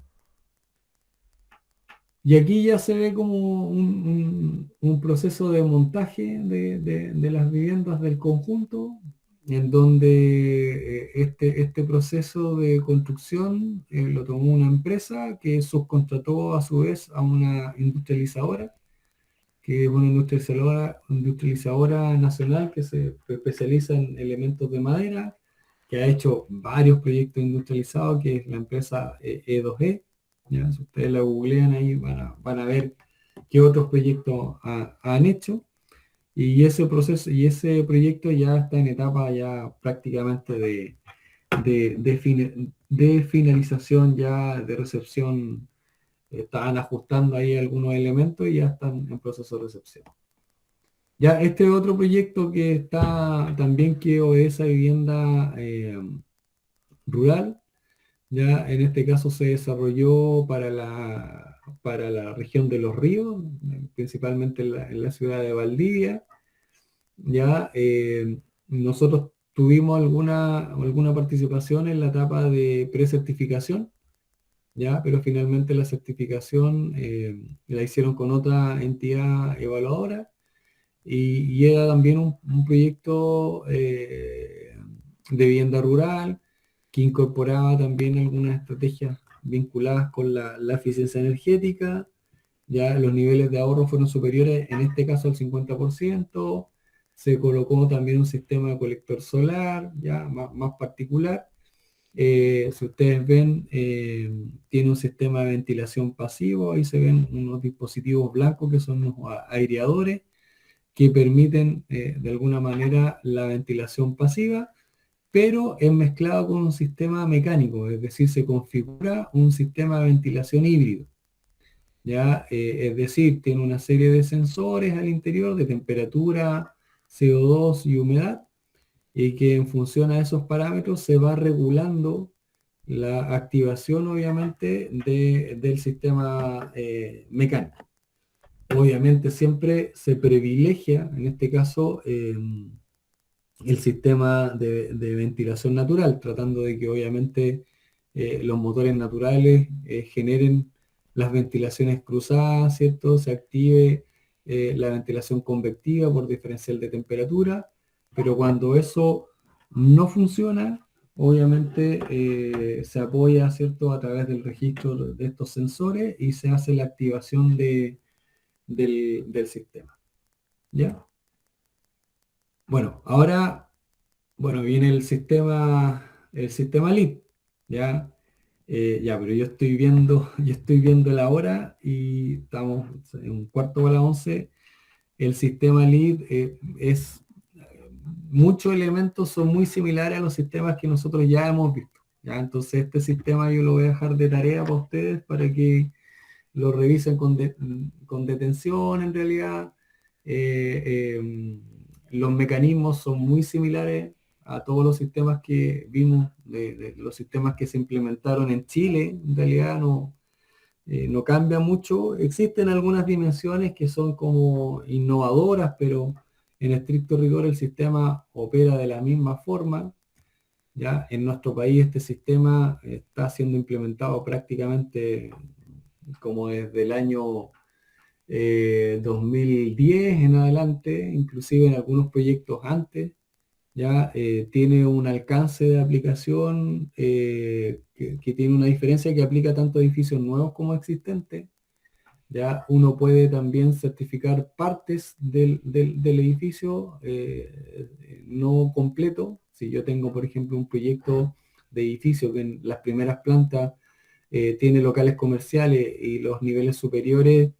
S2: Y aquí ya se ve como un proceso de montaje de las viviendas del conjunto, en donde este proceso de construcción lo tomó una empresa que subcontrató a su vez a una industrializadora, que es una industrializadora nacional que se especializa en elementos de madera, que ha hecho varios proyectos industrializados, que es la empresa E2E. ¿Ya? Si ustedes la googlean ahí van a ver qué otros proyectos han hecho. Y ese proceso y ese proyecto ya está en etapa ya prácticamente de finalización, ya de recepción. Estaban ajustando ahí algunos elementos y ya están en proceso de recepción. Ya este es otro proyecto que está también, que obedece a vivienda rural. Ya en este caso se desarrolló para la región de Los Ríos, principalmente en la ciudad de Valdivia. Ya nosotros tuvimos alguna participación en la etapa de precertificación, ya, pero finalmente la certificación la hicieron con otra entidad evaluadora y era también un proyecto de vivienda rural que incorporaba también algunas estrategias vinculadas con la eficiencia energética. Ya los niveles de ahorro fueron superiores, en este caso al 50%. Se colocó también un sistema de colector solar, ya más particular. Si ustedes ven, tiene un sistema de ventilación pasivo. Ahí se ven unos dispositivos blancos que son unos aireadores que permiten de alguna manera la ventilación pasiva, pero es mezclado con un sistema mecánico, es decir, se configura un sistema de ventilación híbrido. ¿Ya? Es decir, tiene una serie de sensores al interior de temperatura, CO2 y humedad, y que en función a esos parámetros se va regulando la activación, obviamente, del sistema mecánico. Obviamente siempre se privilegia, en este caso, el sistema de ventilación natural, tratando de que obviamente los motores naturales generen las ventilaciones cruzadas, ¿cierto? Se active la ventilación convectiva por diferencial de temperatura, pero cuando eso no funciona, obviamente se apoya, ¿cierto?, a través del registro de estos sensores y se hace la activación del sistema. ¿Ya? Bueno, ahora viene el sistema LEED, ¿ya? Ya, pero yo estoy viendo la hora y estamos en un cuarto para las 11. El sistema LEED muchos elementos son muy similares a los sistemas que nosotros ya hemos visto, ¿ya? Entonces este sistema yo lo voy a dejar de tarea para ustedes para que lo revisen con detención en realidad. Los mecanismos son muy similares a todos los sistemas que vimos, de los sistemas que se implementaron en Chile. En realidad no cambia mucho. Existen algunas dimensiones que son como innovadoras, pero en estricto rigor el sistema opera de la misma forma. Ya en nuestro país este sistema está siendo implementado prácticamente como desde el año 2010 en adelante, inclusive en algunos proyectos antes. Ya tiene un alcance de aplicación que tiene una diferencia, que aplica tanto a edificios nuevos como existentes. Ya uno puede también certificar partes del edificio, no completo. Si yo tengo, por ejemplo, un proyecto de edificio que en las primeras plantas tiene locales comerciales y los niveles superiores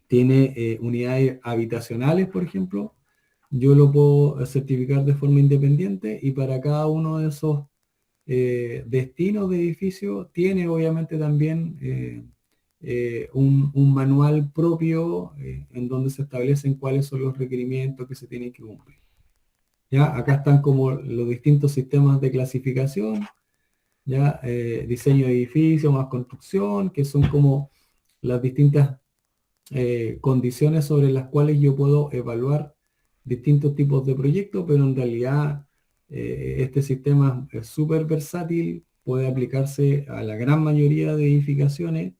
S2: tiene unidades habitacionales, por ejemplo, yo lo puedo certificar de forma independiente, y para cada uno de esos destinos de edificio tiene obviamente también un manual propio en donde se establecen cuáles son los requerimientos que se tienen que cumplir. ¿Ya? Acá están como los distintos sistemas de clasificación, ya diseño de edificio más construcción, que son como las distintas condiciones sobre las cuales yo puedo evaluar distintos tipos de proyectos, pero en realidad este sistema es súper versátil, puede aplicarse a la gran mayoría de edificaciones,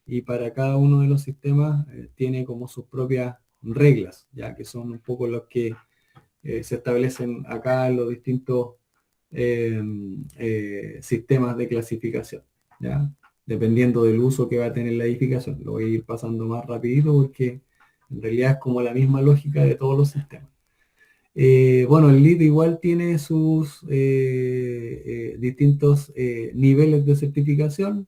S2: y para cada uno de los sistemas tiene como sus propias reglas, ya que son un poco los que se establecen acá en los distintos sistemas de clasificación, ¿ya? Dependiendo del uso que va a tener la edificación. Lo voy a ir pasando más rapidito porque en realidad es como la misma lógica de todos los sistemas. Bueno, el LEED igual tiene sus distintos niveles de certificación.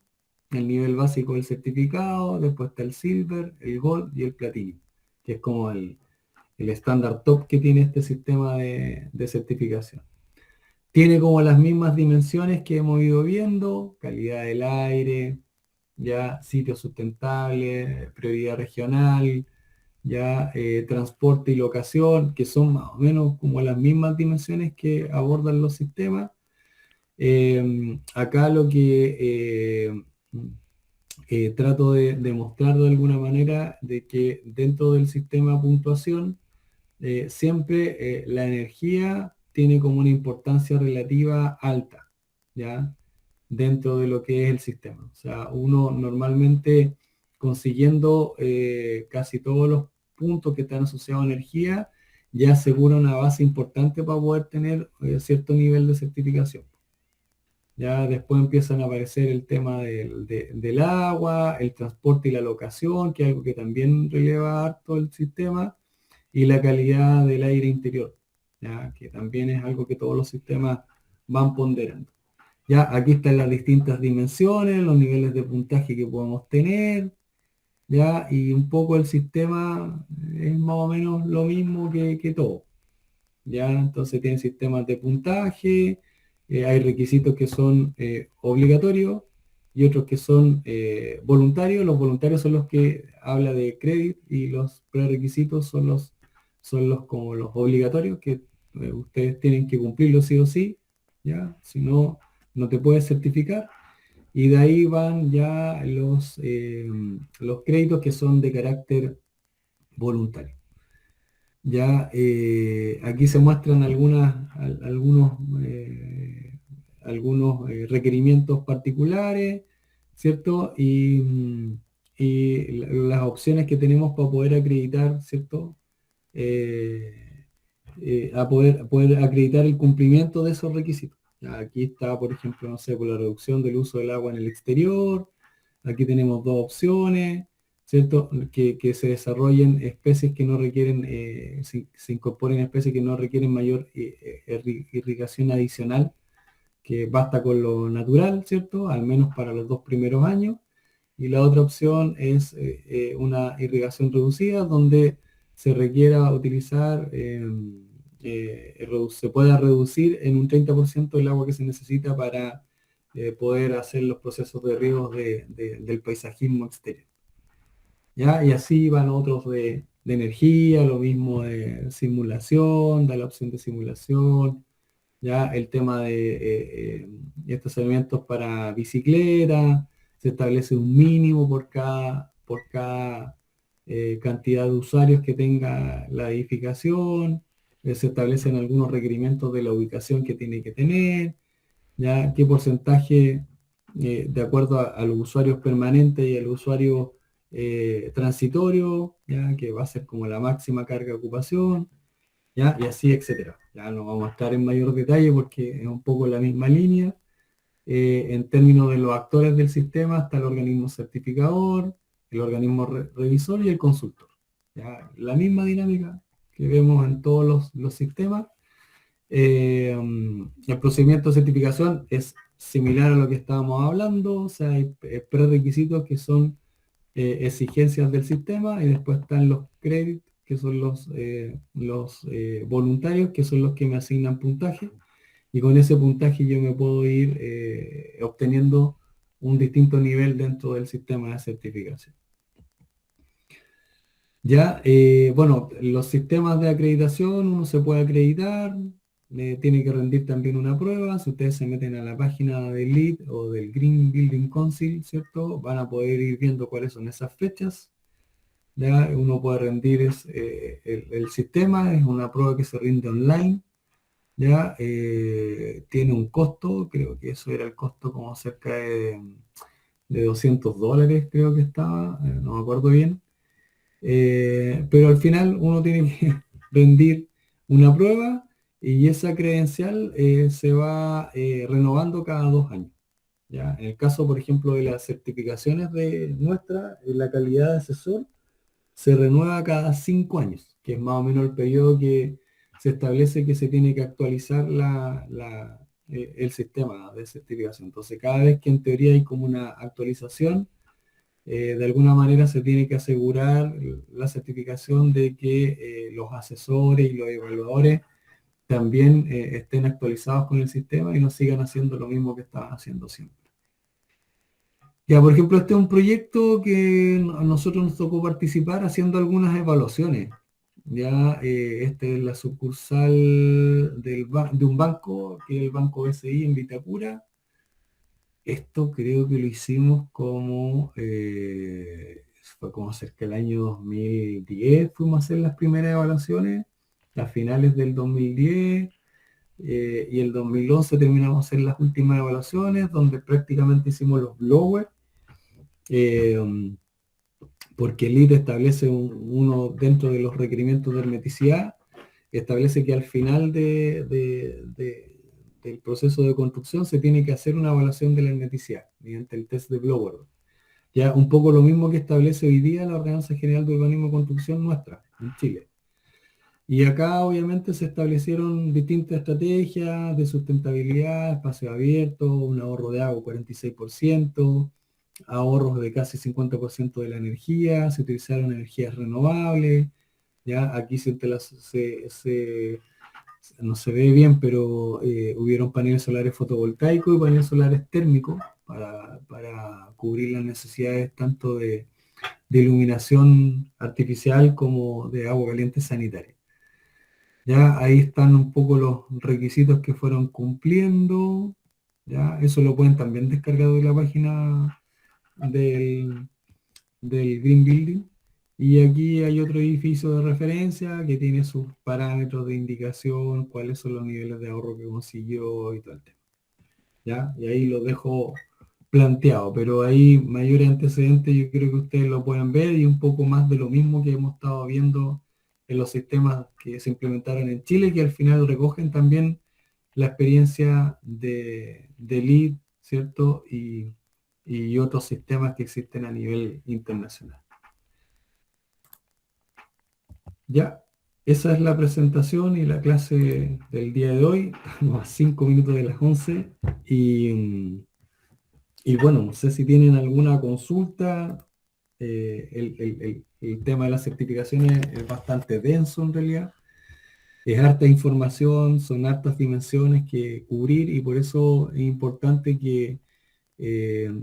S2: El nivel básico del certificado, después está el Silver, el Gold y el Platinum, que es como el estándar top que tiene este sistema de certificación. Tiene como las mismas dimensiones que hemos ido viendo: calidad del aire, ya sitio sustentable, prioridad regional, ya transporte y locación, que son más o menos como las mismas dimensiones que abordan los sistemas. Acá lo que trato de mostrar de alguna manera, de que dentro del sistema puntuación siempre la energía tiene como una importancia relativa alta, ¿ya? Dentro de lo que es el sistema. O sea, uno normalmente, consiguiendo casi todos los puntos que están asociados a energía, ya asegura una base importante para poder tener cierto nivel de certificación. Ya después empiezan a aparecer el tema del agua, el transporte y la locación, que es algo que también releva harto el sistema, y la calidad del aire interior, ¿ya? Que también es algo que todos los sistemas van ponderando. Ya aquí están las distintas dimensiones, los niveles de puntaje que podemos tener. ¿ya? Y un poco el sistema es más o menos lo mismo que todo, ¿ya? Entonces tiene sistemas de puntaje, hay requisitos que son obligatorios y otros que son voluntarios. Los voluntarios son los que habla de crédito y los prerequisitos son los como los obligatorios que ustedes tienen que cumplirlo sí o sí, ¿ya? Si no, no te puedes certificar. Y de ahí van ya los créditos que son de carácter voluntario. Ya aquí se muestran algunos requerimientos particulares, ¿cierto? Y las opciones que tenemos para poder acreditar, ¿cierto? A poder acreditar el cumplimiento de esos requisitos. Ya, aquí está, por ejemplo, no sé, por la reducción del uso del agua en el exterior. Aquí tenemos dos opciones, ¿cierto? Que se desarrollen especies que no requieren, se incorporen especies que no requieren mayor irrigación adicional, que basta con lo natural, ¿cierto? Al menos para los 2 primeros años. Y la otra opción es una irrigación reducida, donde se requiera utilizar, se pueda reducir en un 30% el agua que se necesita para poder hacer los procesos de riego del paisajismo exterior. ¿Ya? Y así van otros de energía, lo mismo de simulación, da la opción de simulación, ya el tema de estacionamientos para bicicleta, se establece un mínimo por cada cantidad de usuarios que tenga la edificación, se establecen algunos requerimientos de la ubicación que tiene que tener, ya qué porcentaje de acuerdo a los usuarios permanentes y al usuario transitorio, ya que va a ser como la máxima carga de ocupación, ¿ya? Y así, etcétera. Ya no vamos a estar en mayor detalle porque es un poco la misma línea. En términos de los actores del sistema está el organismo certificador, el organismo revisor y el consultor. ¿Ya? La misma dinámica que vemos en todos los sistemas. El procedimiento de certificación es similar a lo que estábamos hablando, o sea, hay prerequisitos que son exigencias del sistema y después están los créditos, que son los voluntarios, que son los que me asignan puntaje, y con ese puntaje yo me puedo ir obteniendo un distinto nivel dentro del sistema de certificación. Ya, bueno, los sistemas de acreditación, uno se puede acreditar, tiene que rendir también una prueba. Si ustedes se meten a la página del LEED o del Green Building Council, ¿cierto? Van a poder ir viendo cuáles son esas fechas. Ya, uno puede rendir el sistema, es una prueba que se rinde online. Ya, tiene un costo, creo que eso era el costo como cerca de $200, creo que estaba, no me acuerdo bien. Pero al final uno tiene que rendir una prueba y esa credencial se va renovando cada 2 años. ¿Ya? En el caso, por ejemplo, de las certificaciones de nuestra, la calidad de asesor se renueva cada 5 años, que es más o menos el periodo que se establece que se tiene que actualizar el sistema de certificación. Entonces, cada vez que en teoría hay como una actualización, de alguna manera se tiene que asegurar la certificación de que los asesores y los evaluadores también estén actualizados con el sistema y no sigan haciendo lo mismo que estaban haciendo siempre. Ya, por ejemplo, este es un proyecto que a nosotros nos tocó participar haciendo algunas evaluaciones. Ya, esta es la sucursal de un banco, que es el Banco BCI en Vitacura. Esto creo que lo hicimos fue como cerca del año 2010, fuimos a hacer las primeras evaluaciones, a finales del 2010, y el 2011 terminamos de hacer las últimas evaluaciones, donde prácticamente hicimos los blowers, eh, porque el ITE establece uno dentro de los requerimientos de hermeticidad, establece que al final del proceso de construcción se tiene que hacer una evaluación de la hermeticidad mediante el test de Blower. Ya un poco lo mismo que establece hoy día la Ordenanza General de Urbanismo y Construcción nuestra, en Chile. Y acá obviamente se establecieron distintas estrategias de sustentabilidad, espacio abierto, un ahorro de agua 46%, ahorros de casi 50% de la energía, se utilizaron energías renovables, ya aquí no se ve bien, pero hubieron paneles solares fotovoltaicos y paneles solares térmicos para cubrir las necesidades tanto de iluminación artificial como de agua caliente sanitaria. Ya ahí están un poco los requisitos que fueron cumpliendo, ya eso lo pueden también descargar de la página del Green Building. Y aquí hay otro edificio de referencia que tiene sus parámetros de indicación, cuáles son los niveles de ahorro que consiguió y todo el tema. ¿Ya? Y ahí lo dejo planteado, pero ahí mayores antecedentes yo creo que ustedes lo pueden ver y un poco más de lo mismo que hemos estado viendo en los sistemas que se implementaron en Chile, que al final recogen también la experiencia de LEED, ¿cierto? Y otros sistemas que existen a nivel internacional. Ya, esa es la presentación y la clase del día de hoy. Estamos a 5 minutos de las 11 y bueno, no sé si tienen alguna consulta. El tema de las certificaciones es bastante denso en realidad. Es harta información, son hartas dimensiones que cubrir y por eso es importante que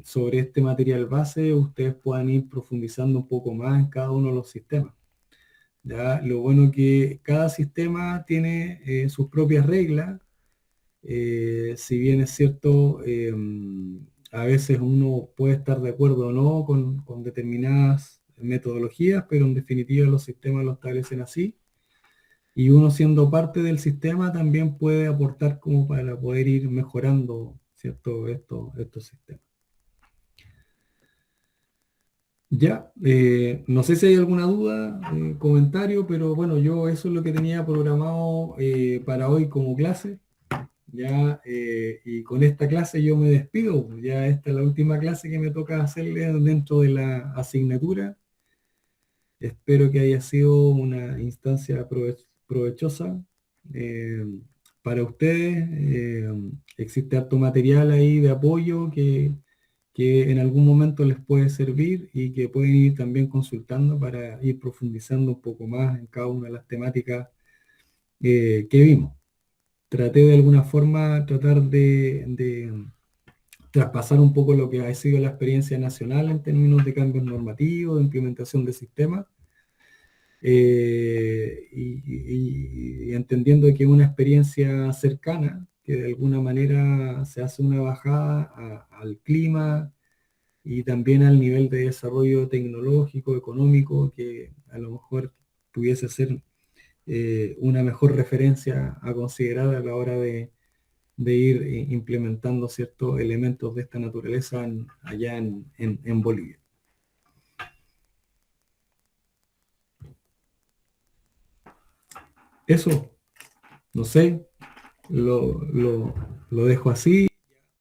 S2: sobre este material base ustedes puedan ir profundizando un poco más en cada uno de los sistemas. ¿Ya? Lo bueno que cada sistema tiene sus propias reglas, si bien es cierto, a veces uno puede estar de acuerdo o no con determinadas metodologías, pero en definitiva los sistemas lo establecen así. Y uno siendo parte del sistema también puede aportar como para poder ir mejorando, ¿cierto? Estos sistemas. Ya, no sé si hay alguna duda, comentario, pero bueno, yo eso es lo que tenía programado para hoy como clase. Ya, y con esta clase yo me despido, pues, ya esta es la última clase que me toca hacerle dentro de la asignatura. Espero que haya sido una instancia provechosa eh, para ustedes. Existe harto material ahí de apoyo que en algún momento les puede servir y que pueden ir también consultando para ir profundizando un poco más en cada una de las temáticas que vimos. Traté de alguna forma tratar de traspasar un poco lo que ha sido la experiencia nacional en términos de cambios normativos, de implementación de sistemas, y entendiendo que es una experiencia cercana, que de alguna manera se hace una bajada al clima y también al nivel de desarrollo tecnológico, económico, que a lo mejor pudiese ser una mejor referencia a considerar a la hora de ir implementando ciertos elementos de esta naturaleza allá en Bolivia. Eso, no sé, lo dejo así.